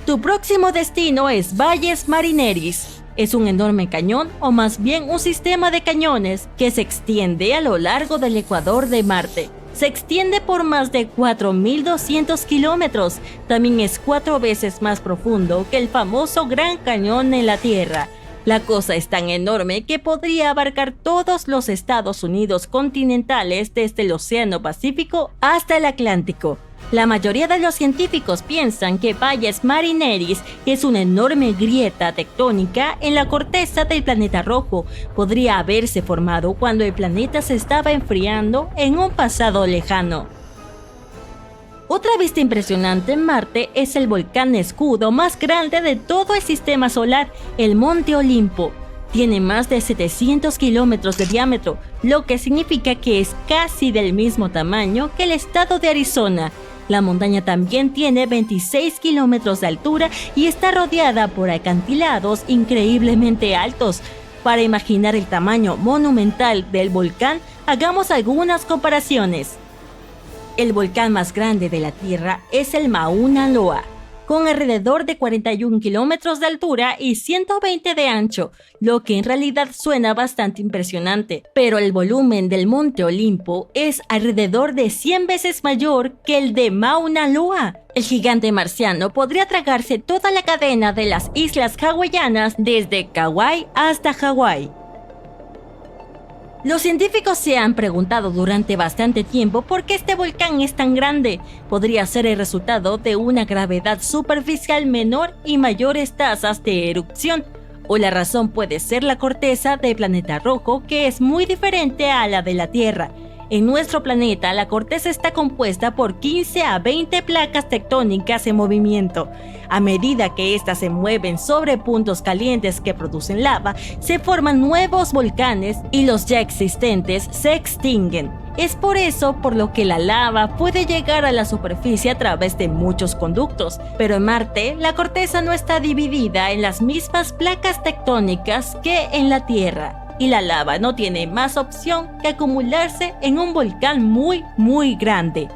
Tu próximo destino es Valles Marineris. Es un enorme cañón, o más bien un sistema de cañones, que se extiende a lo largo del ecuador de Marte. Se extiende por más de 4.200 kilómetros. También es 4 veces más profundo que el famoso Gran Cañón en la Tierra. La cosa es tan enorme que podría abarcar todos los Estados Unidos continentales desde el Océano Pacífico hasta el Atlántico. La mayoría de los científicos piensan que Valles Marineris es una enorme grieta tectónica en la corteza del planeta rojo. Podría haberse formado cuando el planeta se estaba enfriando en un pasado lejano. Otra vista impresionante en Marte es el volcán escudo más grande de todo el sistema solar, el Monte Olimpo. Tiene más de 700 kilómetros de diámetro, lo que significa que es casi del mismo tamaño que el estado de Arizona. La montaña también tiene 26 kilómetros de altura y está rodeada por acantilados increíblemente altos. Para imaginar el tamaño monumental del volcán, hagamos algunas comparaciones. El volcán más grande de la Tierra es el Mauna Loa, con alrededor de 41 kilómetros de altura y 120 de ancho, lo que en realidad suena bastante impresionante. Pero el volumen del Monte Olimpo es alrededor de 100 veces mayor que el de Mauna Loa. El gigante marciano podría tragarse toda la cadena de las islas hawaianas desde Kauai hasta Hawái. Los científicos se han preguntado durante bastante tiempo por qué este volcán es tan grande. Podría ser el resultado de una gravedad superficial menor y mayores tasas de erupción. O la razón puede ser la corteza del planeta rojo, que es muy diferente a la de la Tierra. En nuestro planeta, la corteza está compuesta por 15 a 20 placas tectónicas en movimiento. A medida que éstas se mueven sobre puntos calientes que producen lava, se forman nuevos volcanes y los ya existentes se extinguen. Es por eso por lo que la lava puede llegar a la superficie a través de muchos conductos. Pero en Marte, la corteza no está dividida en las mismas placas tectónicas que en la Tierra. Y la lava no tiene más opción que acumularse en un volcán muy grande.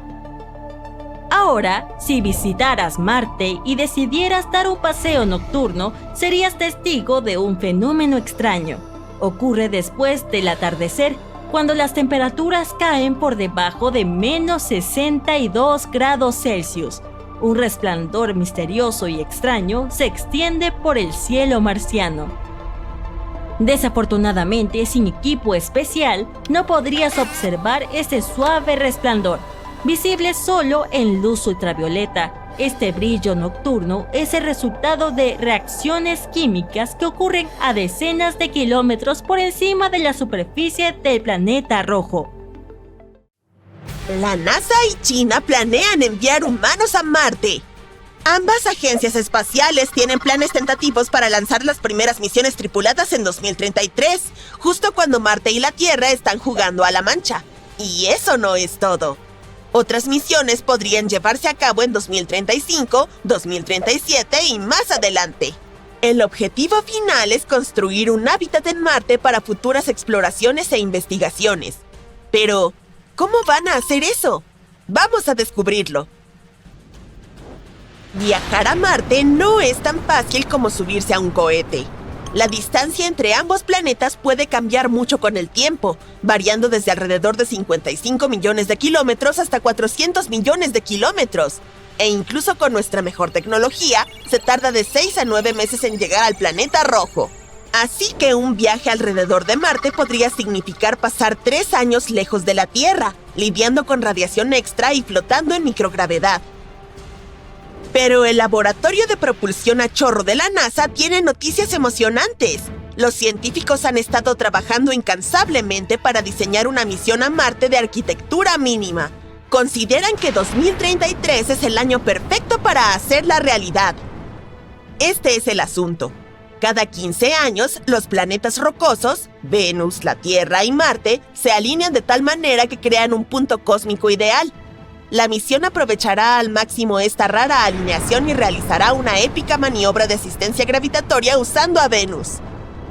Ahora, si visitaras Marte y decidieras dar un paseo nocturno, serías testigo de un fenómeno extraño. Ocurre después del atardecer, cuando las temperaturas caen por debajo de menos 62 grados Celsius. Un resplandor misterioso y extraño se extiende por el cielo marciano. Desafortunadamente, sin equipo especial, no podrías observar ese suave resplandor, visible solo en luz ultravioleta. Este brillo nocturno es el resultado de reacciones químicas que ocurren a decenas de kilómetros por encima de la superficie del planeta rojo. La NASA y China planean enviar humanos a Marte. Ambas agencias espaciales tienen planes tentativos para lanzar las primeras misiones tripuladas en 2033, justo cuando Marte y la Tierra están jugando a la mancha. Y eso no es todo. Otras misiones podrían llevarse a cabo en 2035, 2037 y más adelante. El objetivo final es construir un hábitat en Marte para futuras exploraciones e investigaciones. Pero, ¿cómo van a hacer eso? Vamos a descubrirlo. Viajar a Marte no es tan fácil como subirse a un cohete. La distancia entre ambos planetas puede cambiar mucho con el tiempo, variando desde alrededor de 55 millones de kilómetros hasta 400 millones de kilómetros. E incluso con nuestra mejor tecnología, se tarda de 6 a 9 meses en llegar al planeta rojo. Así que un viaje alrededor de Marte podría significar pasar 3 años lejos de la Tierra, lidiando con radiación extra y flotando en microgravedad. Pero el laboratorio de propulsión a chorro de la NASA tiene noticias emocionantes. Los científicos han estado trabajando incansablemente para diseñar una misión a Marte de arquitectura mínima. Consideran que 2033 es el año perfecto para hacerla realidad. Este es el asunto. Cada 15 años, los planetas rocosos, Venus, la Tierra y Marte, se alinean de tal manera que crean un punto cósmico ideal. La misión aprovechará al máximo esta rara alineación y realizará una épica maniobra de asistencia gravitatoria usando a Venus.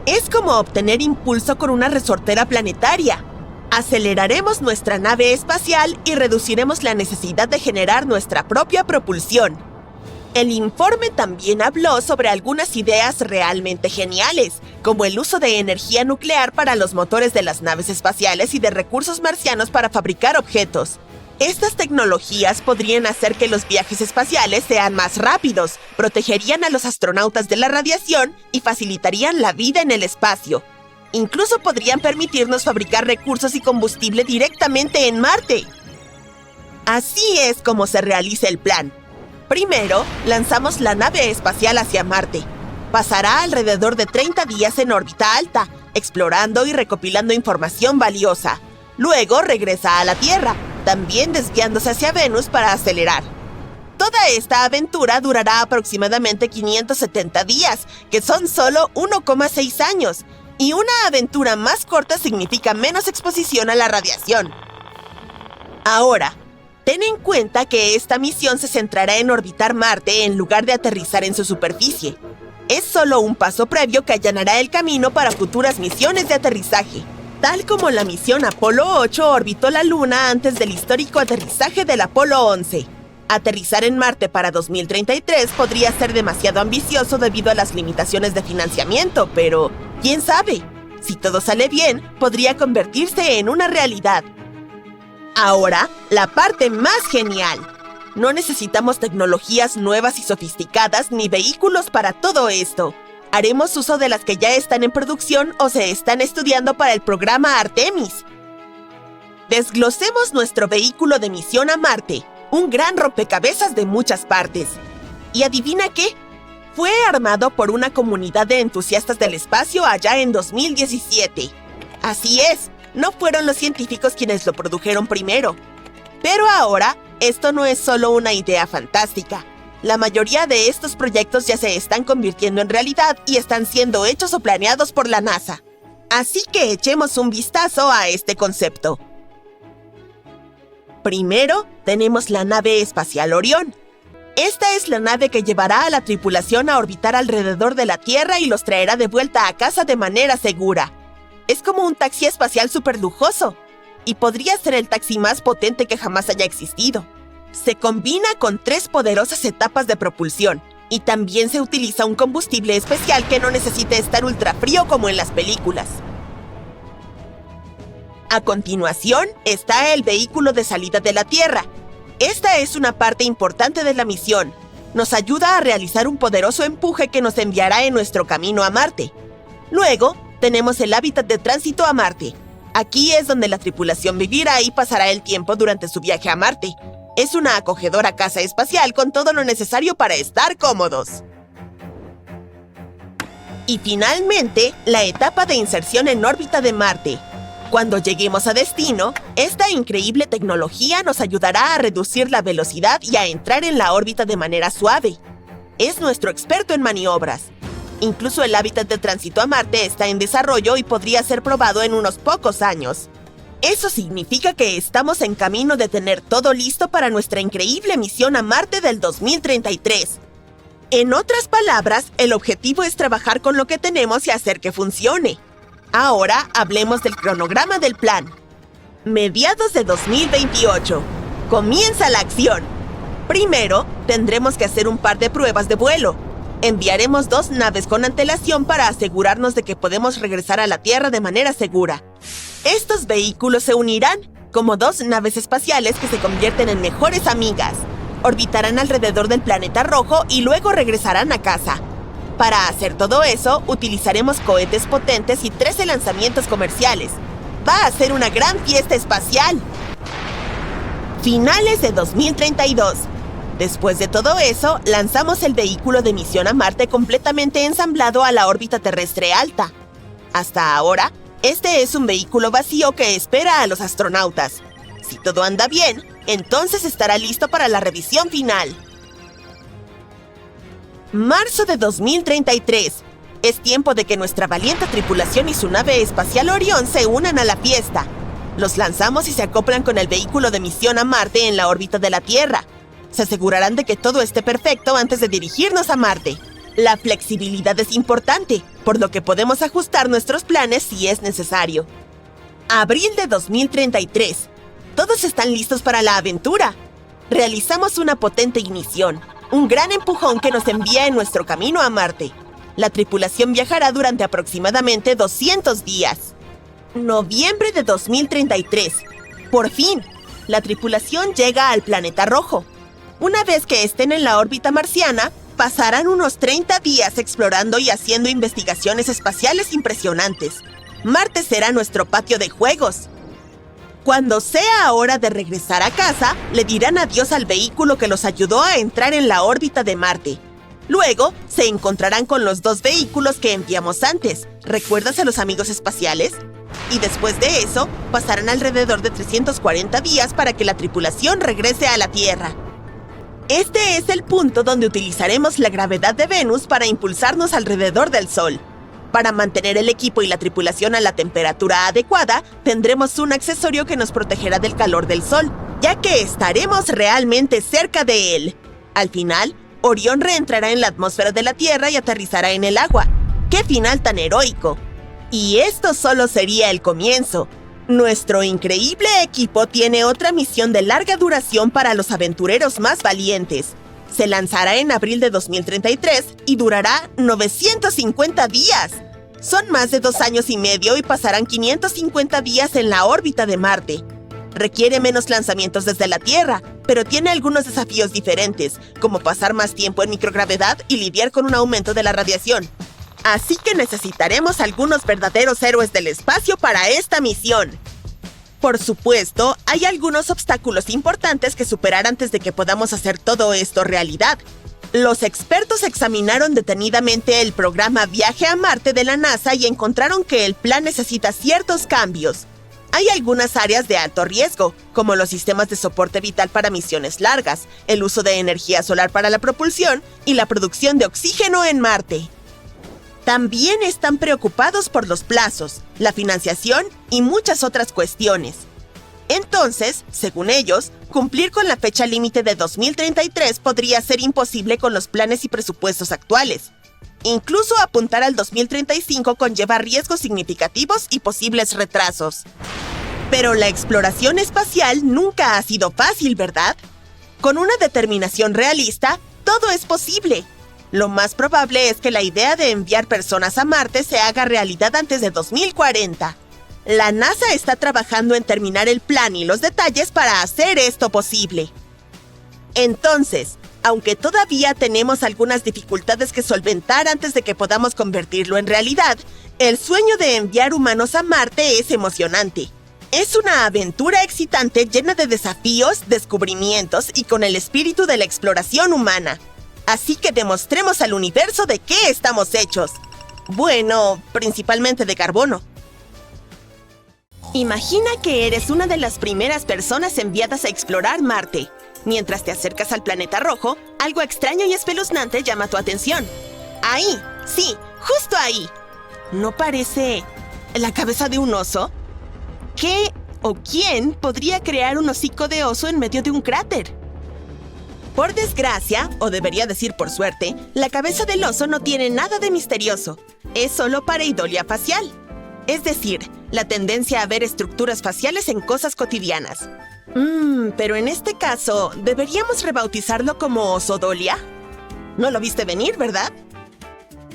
Es como obtener impulso con una resortera planetaria. Aceleraremos nuestra nave espacial y reduciremos la necesidad de generar nuestra propia propulsión. El informe también habló sobre algunas ideas realmente geniales, como el uso de energía nuclear para los motores de las naves espaciales y de recursos marcianos para fabricar objetos. Estas tecnologías podrían hacer que los viajes espaciales sean más rápidos, protegerían a los astronautas de la radiación y facilitarían la vida en el espacio. Incluso podrían permitirnos fabricar recursos y combustible directamente en Marte. Así es como se realiza el plan. Primero, lanzamos la nave espacial hacia Marte. Pasará alrededor de 30 días en órbita alta, explorando y recopilando información valiosa. Luego regresa a la Tierra, también desviándose hacia Venus para acelerar. Toda esta aventura durará aproximadamente 570 días, que son solo 1,6 años, y una aventura más corta significa menos exposición a la radiación. Ahora, ten en cuenta que esta misión se centrará en orbitar Marte en lugar de aterrizar en su superficie. Es solo un paso previo que allanará el camino para futuras misiones de aterrizaje. Tal como la misión Apolo 8 orbitó la Luna antes del histórico aterrizaje del Apolo 11. Aterrizar en Marte para 2033 podría ser demasiado ambicioso debido a las limitaciones de financiamiento, pero ¿quién sabe? Si todo sale bien, podría convertirse en una realidad. Ahora, la parte más genial. No necesitamos tecnologías nuevas y sofisticadas ni vehículos para todo esto. Haremos uso de las que ya están en producción o se están estudiando para el programa Artemis. Desglosemos nuestro vehículo de misión a Marte, un gran rompecabezas de muchas partes. ¿Y adivina qué? Fue armado por una comunidad de entusiastas del espacio allá en 2017. Así es, no fueron los científicos quienes lo produjeron primero. Pero ahora, esto no es solo una idea fantástica. La mayoría de estos proyectos ya se están convirtiendo en realidad y están siendo hechos o planeados por la NASA. Así que echemos un vistazo a este concepto. Primero, tenemos la nave espacial Orión. Esta es la nave que llevará a la tripulación a orbitar alrededor de la Tierra y los traerá de vuelta a casa de manera segura. Es como un taxi espacial súper lujoso, y podría ser el taxi más potente que jamás haya existido. Se combina con 3 poderosas etapas de propulsión, y también se utiliza un combustible especial que no necesita estar ultra frío como en las películas. A continuación está el vehículo de salida de la Tierra. Esta es una parte importante de la misión. Nos ayuda a realizar un poderoso empuje que nos enviará en nuestro camino a Marte. Luego, tenemos el hábitat de tránsito a Marte. Aquí es donde la tripulación vivirá y pasará el tiempo durante su viaje a Marte. Es una acogedora casa espacial con todo lo necesario para estar cómodos. Y finalmente, la etapa de inserción en órbita de Marte. Cuando lleguemos a destino, esta increíble tecnología nos ayudará a reducir la velocidad y a entrar en la órbita de manera suave. Es nuestro experto en maniobras. Incluso el hábitat de tránsito a Marte está en desarrollo y podría ser probado en unos pocos años. Eso significa que estamos en camino de tener todo listo para nuestra increíble misión a Marte del 2033. En otras palabras, el objetivo es trabajar con lo que tenemos y hacer que funcione. Ahora hablemos del cronograma del plan. Mediados de 2028. Comienza la acción. Primero, tendremos que hacer un par de pruebas de vuelo. Enviaremos 2 naves con antelación para asegurarnos de que podemos regresar a la Tierra de manera segura. Estos vehículos se unirán como 2 naves espaciales que se convierten en mejores amigas. Orbitarán alrededor del planeta rojo y luego regresarán a casa. Para hacer todo eso, utilizaremos cohetes potentes y 13 lanzamientos comerciales. Va a ser una gran fiesta espacial. Finales de 2032. Después de todo eso, lanzamos el vehículo de misión a Marte completamente ensamblado a la órbita terrestre alta. Hasta ahora, este es un vehículo vacío que espera a los astronautas. Si todo anda bien, entonces estará listo para la revisión final. Marzo de 2033. Es tiempo de que nuestra valiente tripulación y su nave espacial Orión se unan a la fiesta. Los lanzamos y se acoplan con el vehículo de misión a Marte en la órbita de la Tierra. Se asegurarán de que todo esté perfecto antes de dirigirnos a Marte. La flexibilidad es importante, por lo que podemos ajustar nuestros planes si es necesario. Abril de 2033. Todos están listos para la aventura. Realizamos una potente ignición, un gran empujón que nos envía en nuestro camino a Marte. La tripulación viajará durante aproximadamente 200 días. Noviembre de 2033. Por fin, la tripulación llega al planeta rojo. Una vez que estén en la órbita marciana, pasarán unos 30 días explorando y haciendo investigaciones espaciales impresionantes. Marte será nuestro patio de juegos. Cuando sea hora de regresar a casa, le dirán adiós al vehículo que los ayudó a entrar en la órbita de Marte. Luego, se encontrarán con los 2 vehículos que enviamos antes. ¿Recuerdas a los amigos espaciales? Y después de eso, pasarán alrededor de 340 días para que la tripulación regrese a la Tierra. Este es el punto donde utilizaremos la gravedad de Venus para impulsarnos alrededor del Sol. Para mantener el equipo y la tripulación a la temperatura adecuada, tendremos un accesorio que nos protegerá del calor del Sol, ya que estaremos realmente cerca de él. Al final, Orión reentrará en la atmósfera de la Tierra y aterrizará en el agua. ¡Qué final tan heroico! Y esto solo sería el comienzo. Nuestro increíble equipo tiene otra misión de larga duración para los aventureros más valientes. Se lanzará en abril de 2033 y durará 950 días. Son más de 2 años y medio y pasarán 550 días en la órbita de Marte. Requiere menos lanzamientos desde la Tierra, pero tiene algunos desafíos diferentes, como pasar más tiempo en microgravedad y lidiar con un aumento de la radiación. Así que necesitaremos algunos verdaderos héroes del espacio para esta misión. Por supuesto, hay algunos obstáculos importantes que superar antes de que podamos hacer todo esto realidad. Los expertos examinaron detenidamente el programa Viaje a Marte de la NASA y encontraron que el plan necesita ciertos cambios. Hay algunas áreas de alto riesgo, como los sistemas de soporte vital para misiones largas, el uso de energía solar para la propulsión y la producción de oxígeno en Marte. También están preocupados por los plazos, la financiación y muchas otras cuestiones. Entonces, según ellos, cumplir con la fecha límite de 2033 podría ser imposible con los planes y presupuestos actuales. Incluso apuntar al 2035 conlleva riesgos significativos y posibles retrasos. Pero la exploración espacial nunca ha sido fácil, ¿verdad? Con una determinación realista, todo es posible. Lo más probable es que la idea de enviar personas a Marte se haga realidad antes de 2040. La NASA está trabajando en terminar el plan y los detalles para hacer esto posible. Entonces, aunque todavía tenemos algunas dificultades que solventar antes de que podamos convertirlo en realidad, el sueño de enviar humanos a Marte es emocionante. Es una aventura excitante llena de desafíos, descubrimientos y con el espíritu de la exploración humana. Así que demostremos al universo de qué estamos hechos. Bueno, principalmente de carbono. Imagina que eres una de las primeras personas enviadas a explorar Marte. Mientras te acercas al planeta rojo, algo extraño y espeluznante llama tu atención. Ahí, sí, justo ahí. ¿No parece la cabeza de un oso? ¿Qué o quién podría crear un hocico de oso en medio de un cráter? Por desgracia, o debería decir por suerte, la cabeza del oso no tiene nada de misterioso. Es solo pareidolia facial. Es decir, la tendencia a ver estructuras faciales en cosas cotidianas. Pero en este caso, ¿deberíamos rebautizarlo como osodolia? No lo viste venir, ¿verdad?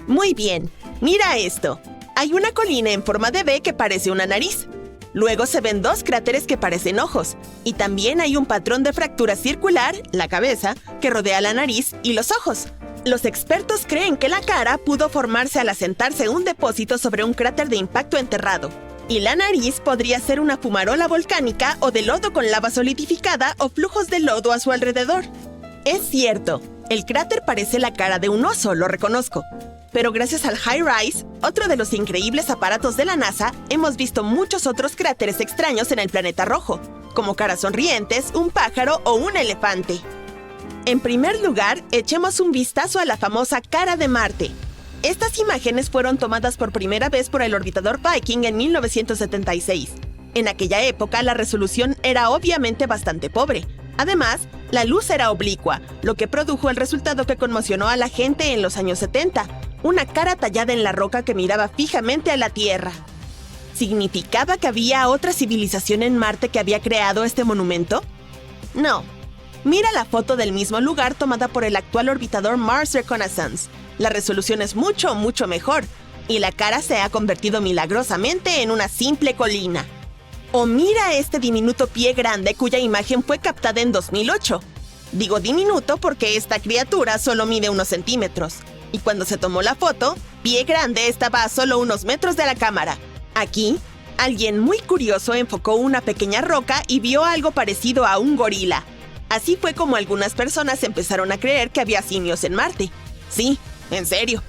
Muy bien, mira esto. Hay una colina en forma de V que parece una nariz. Luego se ven dos cráteres que parecen ojos. Y también hay un patrón de fractura circular, la cabeza, que rodea la nariz y los ojos. Los expertos creen que la cara pudo formarse al asentarse un depósito sobre un cráter de impacto enterrado. Y la nariz podría ser una fumarola volcánica o de lodo con lava solidificada o flujos de lodo a su alrededor. Es cierto, el cráter parece la cara de un oso, lo reconozco. Pero gracias al HiRISE, otro de los increíbles aparatos de la NASA, hemos visto muchos otros cráteres extraños en el planeta rojo, como caras sonrientes, un pájaro o un elefante. En primer lugar, echemos un vistazo a la famosa cara de Marte. Estas imágenes fueron tomadas por primera vez por el orbitador Viking en 1976. En aquella época, la resolución era obviamente bastante pobre. Además, la luz era oblicua, lo que produjo el resultado que conmocionó a la gente en los años 70, una cara tallada en la roca que miraba fijamente a la Tierra. ¿Significaba que había otra civilización en Marte que había creado este monumento? No. Mira la foto del mismo lugar tomada por el actual orbitador Mars Reconnaissance. La resolución es mucho, mucho mejor, y la cara se ha convertido milagrosamente en una simple colina. O mira este diminuto pie grande cuya imagen fue captada en 2008. Digo diminuto porque esta criatura solo mide unos centímetros. Y cuando se tomó la foto, pie grande estaba a solo unos metros de la cámara. Aquí, alguien muy curioso enfocó una pequeña roca y vio algo parecido a un gorila. Así fue como algunas personas empezaron a creer que había simios en Marte. Sí, en serio.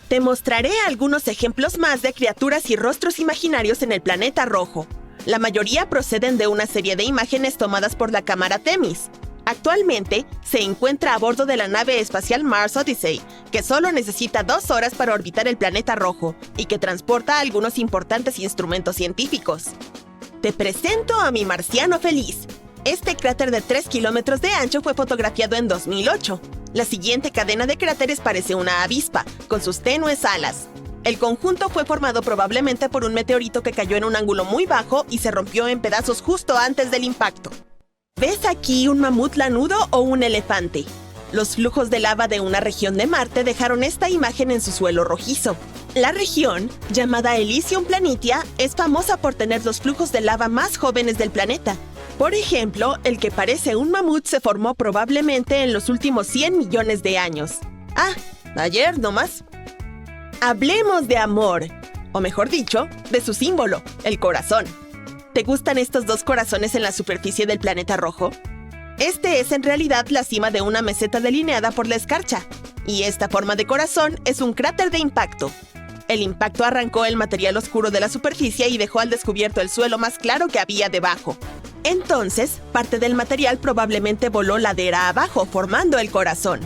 Te mostraré algunos ejemplos más de criaturas y rostros imaginarios en el planeta rojo. La mayoría proceden de una serie de imágenes tomadas por la cámara Themis. Actualmente, se encuentra a bordo de la nave espacial Mars Odyssey, que solo necesita 2 horas para orbitar el planeta rojo y que transporta algunos importantes instrumentos científicos. Te presento a mi marciano feliz. Este cráter de 3 kilómetros de ancho fue fotografiado en 2008. La siguiente cadena de cráteres parece una avispa, con sus tenues alas. El conjunto fue formado probablemente por un meteorito que cayó en un ángulo muy bajo y se rompió en pedazos justo antes del impacto. ¿Ves aquí un mamut lanudo o un elefante? Los flujos de lava de una región de Marte dejaron esta imagen en su suelo rojizo. La región, llamada Elysium Planitia, es famosa por tener los flujos de lava más jóvenes del planeta. Por ejemplo, el que parece un mamut se formó probablemente en los últimos 100 millones de años. Ah, ayer nomás. Hablemos de amor, o mejor dicho, de su símbolo, el corazón. ¿Te gustan estos dos corazones en la superficie del planeta rojo? Este es en realidad la cima de una meseta delineada por la escarcha, y esta forma de corazón es un cráter de impacto. El impacto arrancó el material oscuro de la superficie y dejó al descubierto el suelo más claro que había debajo. Entonces, parte del material probablemente voló ladera abajo, formando el corazón.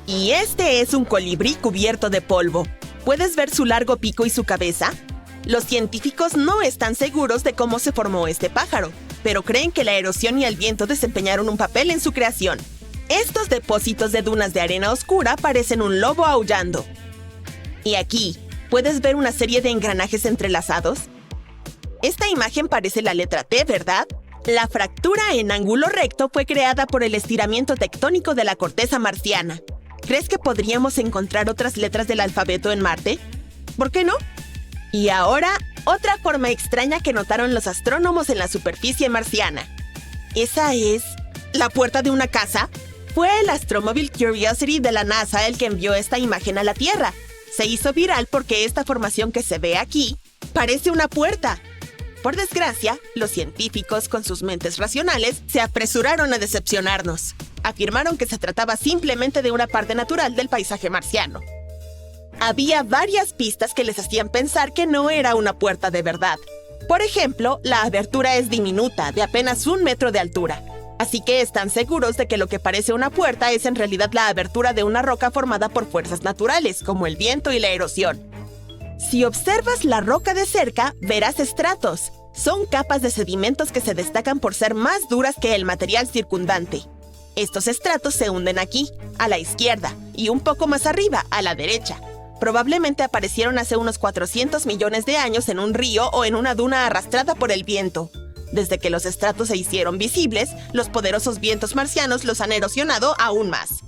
Y este es un colibrí cubierto de polvo. ¿Puedes ver su largo pico y su cabeza? Los científicos no están seguros de cómo se formó este pájaro, pero creen que la erosión y el viento desempeñaron un papel en su creación. Estos depósitos de dunas de arena oscura parecen un lobo aullando. Y aquí, ¿puedes ver una serie de engranajes entrelazados? Esta imagen parece la letra T, ¿verdad? La fractura en ángulo recto fue creada por el estiramiento tectónico de la corteza marciana. ¿Crees que podríamos encontrar otras letras del alfabeto en Marte? ¿Por qué no? Y ahora, otra forma extraña que notaron los astrónomos en la superficie marciana. ¿Esa es la puerta de una casa? Fue el Astromobile Curiosity de la NASA el que envió esta imagen a la Tierra. Se hizo viral porque esta formación que se ve aquí parece una puerta. Por desgracia, los científicos, con sus mentes racionales, se apresuraron a decepcionarnos. Afirmaron que se trataba simplemente de una parte natural del paisaje marciano. Había varias pistas que les hacían pensar que no era una puerta de verdad. Por ejemplo, la abertura es diminuta, de apenas 1 metro de altura. Así que están seguros de que lo que parece una puerta es en realidad la abertura de una roca formada por fuerzas naturales, como el viento y la erosión. Si observas la roca de cerca, verás estratos. Son capas de sedimentos que se destacan por ser más duras que el material circundante. Estos estratos se hunden aquí, a la izquierda, y un poco más arriba, a la derecha. Probablemente aparecieron hace unos 400 millones de años en un río o en una duna arrastrada por el viento. Desde que los estratos se hicieron visibles, los poderosos vientos marcianos los han erosionado aún más.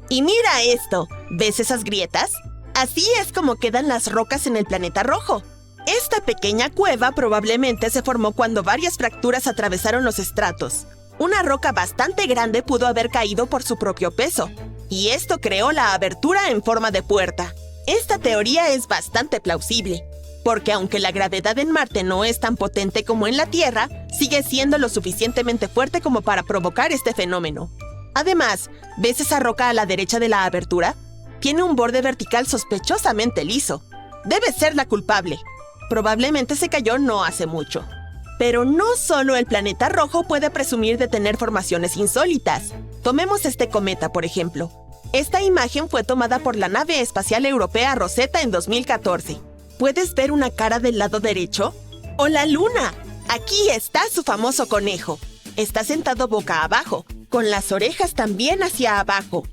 Y mira esto, ¿ves esas grietas? Así es como quedan las rocas en el planeta rojo. Esta pequeña cueva probablemente se formó cuando varias fracturas atravesaron los estratos. Una roca bastante grande pudo haber caído por su propio peso, y esto creó la abertura en forma de puerta. Esta teoría es bastante plausible, porque aunque la gravedad en Marte no es tan potente como en la Tierra, sigue siendo lo suficientemente fuerte como para provocar este fenómeno. Además, ¿ves esa roca a la derecha de la abertura? Tiene un borde vertical sospechosamente liso. Debe ser la culpable. Probablemente se cayó no hace mucho. Pero no solo el planeta rojo puede presumir de tener formaciones insólitas. Tomemos este cometa, por ejemplo. Esta imagen fue tomada por la nave espacial europea Rosetta en 2014. ¿Puedes ver una cara del lado derecho? ¡O la luna! Aquí está su famoso conejo. Está sentado boca abajo, con las orejas también hacia abajo.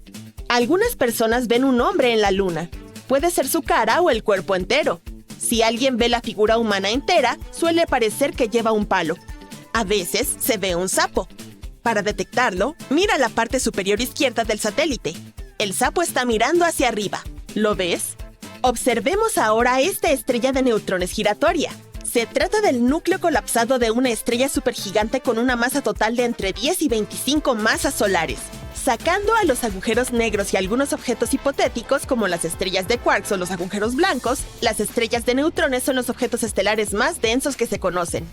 Algunas personas ven un hombre en la luna. Puede ser su cara o el cuerpo entero. Si alguien ve la figura humana entera, suele parecer que lleva un palo. A veces se ve un sapo. Para detectarlo, mira la parte superior izquierda del satélite. El sapo está mirando hacia arriba. ¿Lo ves? Observemos ahora esta estrella de neutrones giratoria. Se trata del núcleo colapsado de una estrella supergigante con una masa total de entre 10 y 25 masas solares. Sacando a los agujeros negros y algunos objetos hipotéticos como las estrellas de quarks o los agujeros blancos, las estrellas de neutrones son los objetos estelares más densos que se conocen.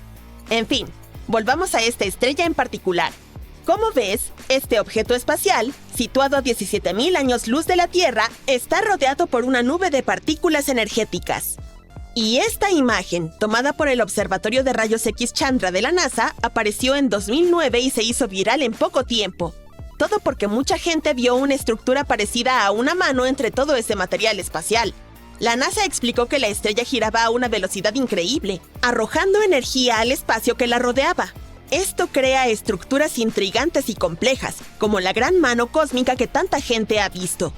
En fin, volvamos a esta estrella en particular. Como ves, este objeto espacial, situado a 17.000 años luz de la Tierra, está rodeado por una nube de partículas energéticas. Y esta imagen, tomada por el Observatorio de Rayos X Chandra de la NASA, apareció en 2009 y se hizo viral en poco tiempo. Todo porque mucha gente vio una estructura parecida a una mano entre todo ese material espacial. La NASA explicó que la estrella giraba a una velocidad increíble, arrojando energía al espacio que la rodeaba. Esto crea estructuras intrigantes y complejas, como la gran mano cósmica que tanta gente ha visto.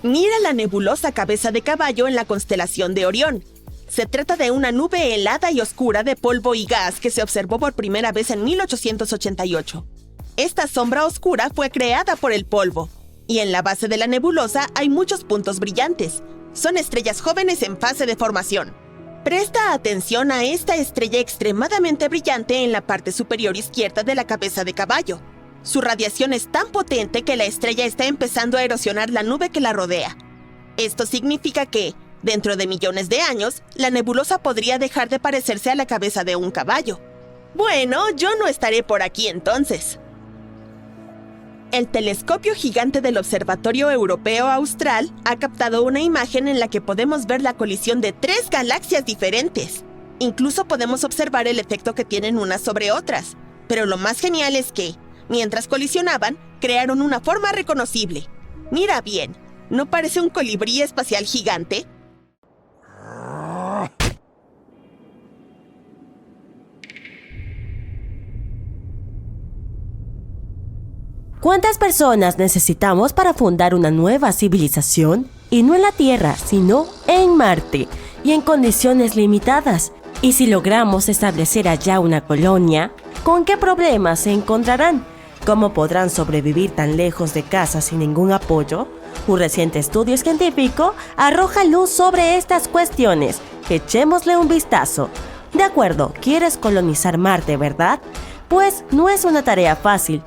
Mira la nebulosa cabeza de caballo en la constelación de Orión. Se trata de una nube helada y oscura de polvo y gas que se observó por primera vez en 1888. Esta sombra oscura fue creada por el polvo, y en la base de la nebulosa hay muchos puntos brillantes. Son estrellas jóvenes en fase de formación. Presta atención a esta estrella extremadamente brillante en la parte superior izquierda de la cabeza de caballo. Su radiación es tan potente que la estrella está empezando a erosionar la nube que la rodea. Esto significa que, Dentro de millones de años, la nebulosa podría dejar de parecerse a la cabeza de un caballo. Bueno, yo no estaré por aquí entonces. El telescopio gigante del Observatorio Europeo Austral ha captado una imagen en la que podemos ver la colisión de 3 galaxias diferentes. Incluso podemos observar el efecto que tienen unas sobre otras. Pero lo más genial es que, mientras colisionaban, crearon una forma reconocible. Mira bien, ¿no parece un colibrí espacial gigante? ¿Cuántas personas necesitamos para fundar una nueva civilización? Y no en la Tierra, sino en Marte, y en condiciones limitadas. Y si logramos establecer allá una colonia, ¿con qué problemas se encontrarán? ¿Cómo podrán sobrevivir tan lejos de casa sin ningún apoyo? Un reciente estudio científico arroja luz sobre estas cuestiones. Echémosle un vistazo. De acuerdo, ¿quieres colonizar Marte, verdad? Pues no es una tarea fácil.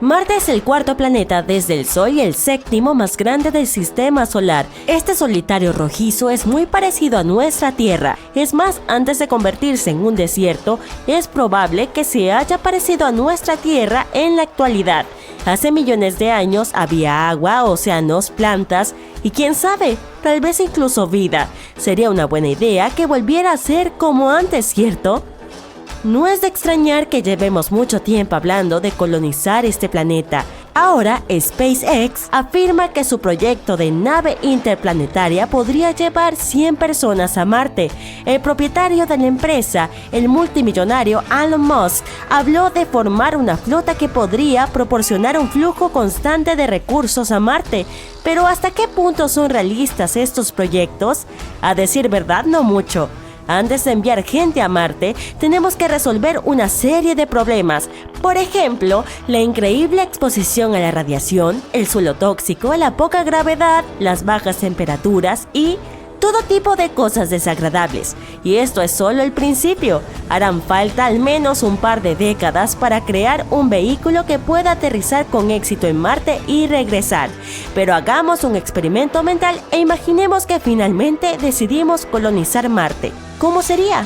Marte es el 4º planeta desde el Sol y el 7º más grande del sistema solar. Este solitario rojizo es muy parecido a nuestra Tierra. Es más, antes de convertirse en un desierto, es probable que se haya parecido a nuestra Tierra en la actualidad. Hace millones de años había agua, océanos, plantas y quién sabe, tal vez incluso vida. Sería una buena idea que volviera a ser como antes, ¿cierto? No es de extrañar que llevemos mucho tiempo hablando de colonizar este planeta. Ahora, SpaceX afirma que su proyecto de nave interplanetaria podría llevar 100 personas a Marte. El propietario de la empresa, el multimillonario Elon Musk, habló de formar una flota que podría proporcionar un flujo constante de recursos a Marte. Pero ¿hasta qué punto son realistas estos proyectos? A decir verdad, no mucho. Antes de enviar gente a Marte, tenemos que resolver una serie de problemas. Por ejemplo, la increíble exposición a la radiación, el suelo tóxico, la poca gravedad, las bajas temperaturas y todo tipo de cosas desagradables. Y esto es solo el principio. Harán falta al menos un par de décadas para crear un vehículo que pueda aterrizar con éxito en Marte y regresar. Pero hagamos un experimento mental e imaginemos que finalmente decidimos colonizar Marte. ¿Cómo sería?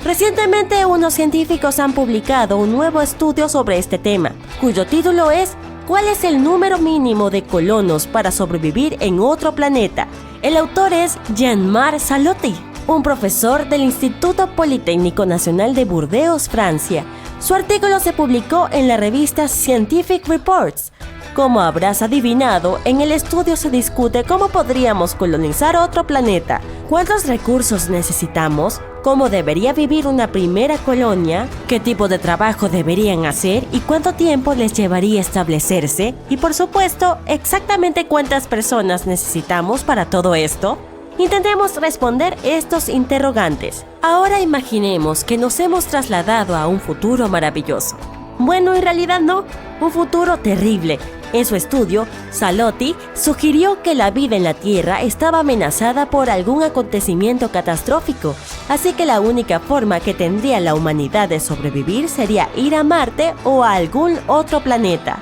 Recientemente unos científicos han publicado un nuevo estudio sobre este tema, cuyo título es ¿Cuál es el número mínimo de colonos para sobrevivir en otro planeta? El autor es Jean-Marc Salotti, un profesor del Instituto Politécnico Nacional de Burdeos, Francia. Su artículo se publicó en la revista Scientific Reports. Como habrás adivinado, en el estudio se discute cómo podríamos colonizar otro planeta, cuántos recursos necesitamos, cómo debería vivir una primera colonia, qué tipo de trabajo deberían hacer y cuánto tiempo les llevaría establecerse, y por supuesto, exactamente cuántas personas necesitamos para todo esto. Intentemos responder estos interrogantes. Ahora imaginemos que nos hemos trasladado a un futuro maravilloso. Bueno, en realidad no, un futuro terrible. En su estudio, Salotti sugirió que la vida en la Tierra estaba amenazada por algún acontecimiento catastrófico, así que la única forma que tendría la humanidad de sobrevivir sería ir a Marte o a algún otro planeta.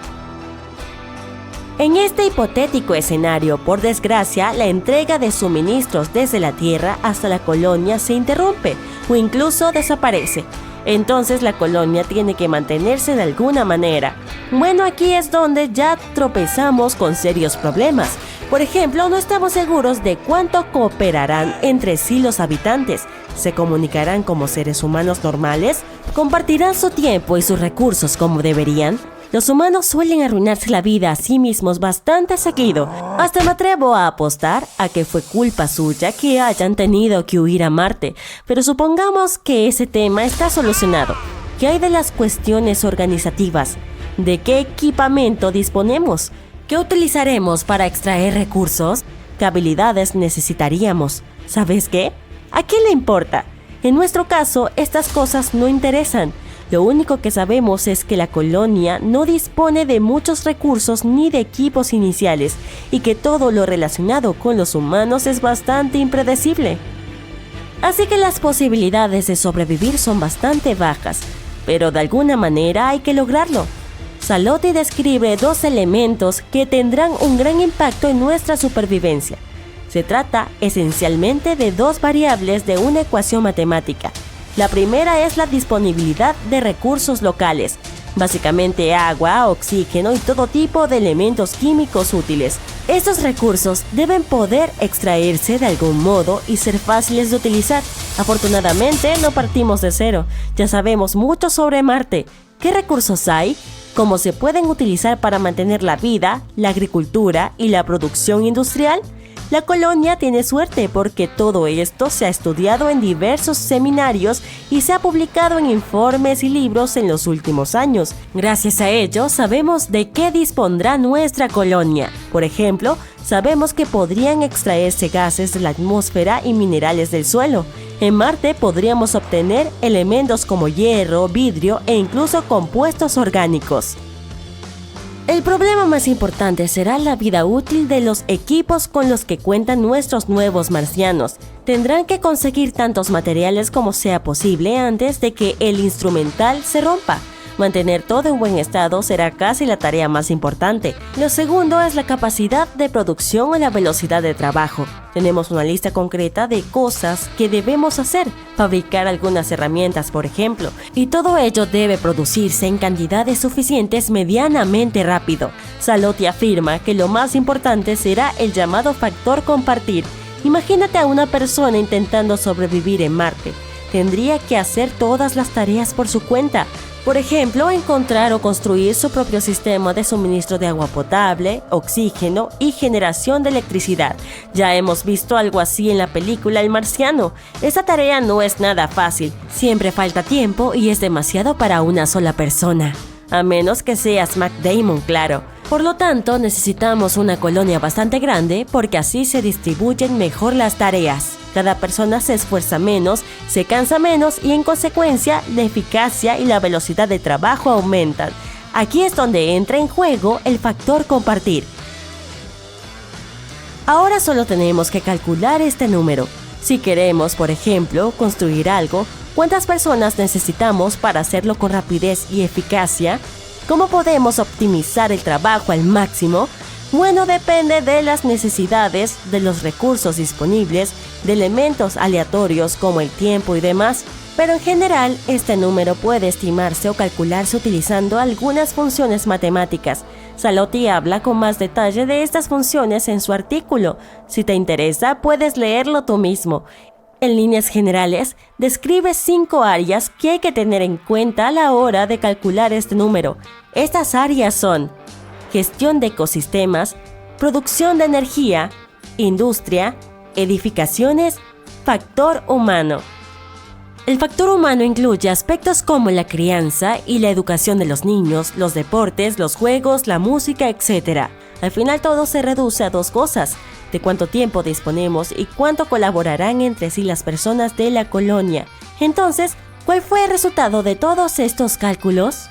En este hipotético escenario, por desgracia, la entrega de suministros desde la Tierra hasta la colonia se interrumpe o incluso desaparece. Entonces la colonia tiene que mantenerse de alguna manera. Bueno, aquí es donde ya tropezamos con serios problemas. Por ejemplo, no estamos seguros de cuánto cooperarán entre sí los habitantes. ¿Se comunicarán como seres humanos normales? ¿Compartirán su tiempo y sus recursos como deberían? Los humanos suelen arruinarse la vida a sí mismos bastante seguido. Hasta me atrevo a apostar a que fue culpa suya que hayan tenido que huir a Marte. Pero supongamos que ese tema está solucionado. ¿Qué hay de las cuestiones organizativas? ¿De qué equipamiento disponemos? ¿Qué utilizaremos para extraer recursos? ¿Qué habilidades necesitaríamos? ¿Sabes qué? ¿A quién le importa? En nuestro caso, estas cosas no interesan. Lo único que sabemos es que la colonia no dispone de muchos recursos ni de equipos iniciales y que todo lo relacionado con los humanos es bastante impredecible. Así que las posibilidades de sobrevivir son bastante bajas, pero de alguna manera hay que lograrlo. Salotti describe 2 elementos que tendrán un gran impacto en nuestra supervivencia. Se trata esencialmente de dos variables de una ecuación matemática. La primera es la disponibilidad de recursos locales, básicamente agua, oxígeno y todo tipo de elementos químicos útiles. Estos recursos deben poder extraerse de algún modo y ser fáciles de utilizar. Afortunadamente no partimos de cero, ya sabemos mucho sobre Marte. ¿Qué recursos hay? ¿Cómo se pueden utilizar para mantener la vida, la agricultura y la producción industrial? La colonia tiene suerte porque todo esto se ha estudiado en diversos seminarios y se ha publicado en informes y libros en los últimos años. Gracias a ello, sabemos de qué dispondrá nuestra colonia. Por ejemplo, sabemos que podrían extraerse gases de la atmósfera y minerales del suelo. En Marte podríamos obtener elementos como hierro, vidrio e incluso compuestos orgánicos. El problema más importante será la vida útil de los equipos con los que cuentan nuestros nuevos marcianos. Tendrán que conseguir tantos materiales como sea posible antes de que el instrumental se rompa. Mantener todo en buen estado será casi la tarea más importante. Lo segundo es la capacidad de producción o la velocidad de trabajo. Tenemos una lista concreta de cosas que debemos hacer, fabricar algunas herramientas, por ejemplo, y todo ello debe producirse en cantidades suficientes medianamente rápido. Salotti afirma que lo más importante será el llamado factor compartir. Imagínate a una persona intentando sobrevivir en Marte. Tendría que hacer todas las tareas por su cuenta. Por ejemplo, encontrar o construir su propio sistema de suministro de agua potable, oxígeno y generación de electricidad. Ya hemos visto algo así en la película El Marciano. Esta tarea no es nada fácil, siempre falta tiempo y es demasiado para una sola persona. A menos que seas Matt Damon, claro. Por lo tanto, necesitamos una colonia bastante grande porque así se distribuyen mejor las tareas. Cada persona se esfuerza menos, se cansa menos y en consecuencia la eficacia y la velocidad de trabajo aumentan. Aquí es donde entra en juego el factor compartir. Ahora solo tenemos que calcular este número. Si queremos, por ejemplo, construir algo, ¿cuántas personas necesitamos para hacerlo con rapidez y eficacia? ¿Cómo podemos optimizar el trabajo al máximo? Bueno, depende de las necesidades, de los recursos disponibles, de elementos aleatorios como el tiempo y demás, pero en general este número puede estimarse o calcularse utilizando algunas funciones matemáticas. Salotti habla con más detalle de estas funciones en su artículo. Si te interesa, puedes leerlo tú mismo. En líneas generales, describe 5 áreas que hay que tener en cuenta a la hora de calcular este número. Estas áreas son gestión de ecosistemas, producción de energía, industria, edificaciones, factor humano. El factor humano incluye aspectos como la crianza y la educación de los niños, los deportes, los juegos, la música, etc. Al final todo se reduce a 2 cosas: de cuánto tiempo disponemos y cuánto colaborarán entre sí las personas de la colonia. Entonces, ¿cuál fue el resultado de todos estos cálculos?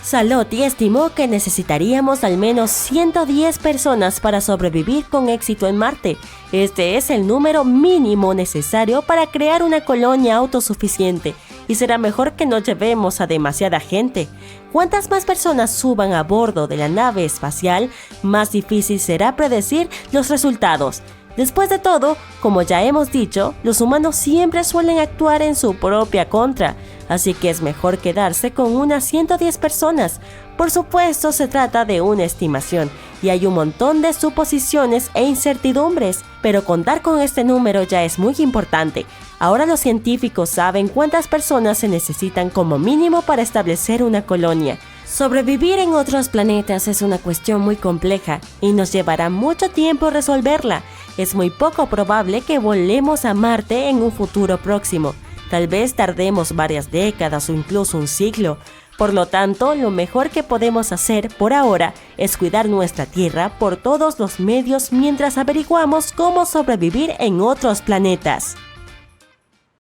Salotti estimó que necesitaríamos al menos 110 personas para sobrevivir con éxito en Marte. Este es el número mínimo necesario para crear una colonia autosuficiente, y será mejor que no llevemos a demasiada gente. Cuantas más personas suban a bordo de la nave espacial, más difícil será predecir los resultados. Después de todo, como ya hemos dicho, los humanos siempre suelen actuar en su propia contra, así que es mejor quedarse con unas 110 personas. Por supuesto, se trata de una estimación y hay un montón de suposiciones e incertidumbres, pero contar con este número ya es muy importante. Ahora los científicos saben cuántas personas se necesitan como mínimo para establecer una colonia. Sobrevivir en otros planetas es una cuestión muy compleja y nos llevará mucho tiempo resolverla. Es muy poco probable que volemos a Marte en un futuro próximo. Tal vez tardemos varias décadas o incluso un siglo. Por lo tanto, lo mejor que podemos hacer por ahora es cuidar nuestra Tierra por todos los medios mientras averiguamos cómo sobrevivir en otros planetas.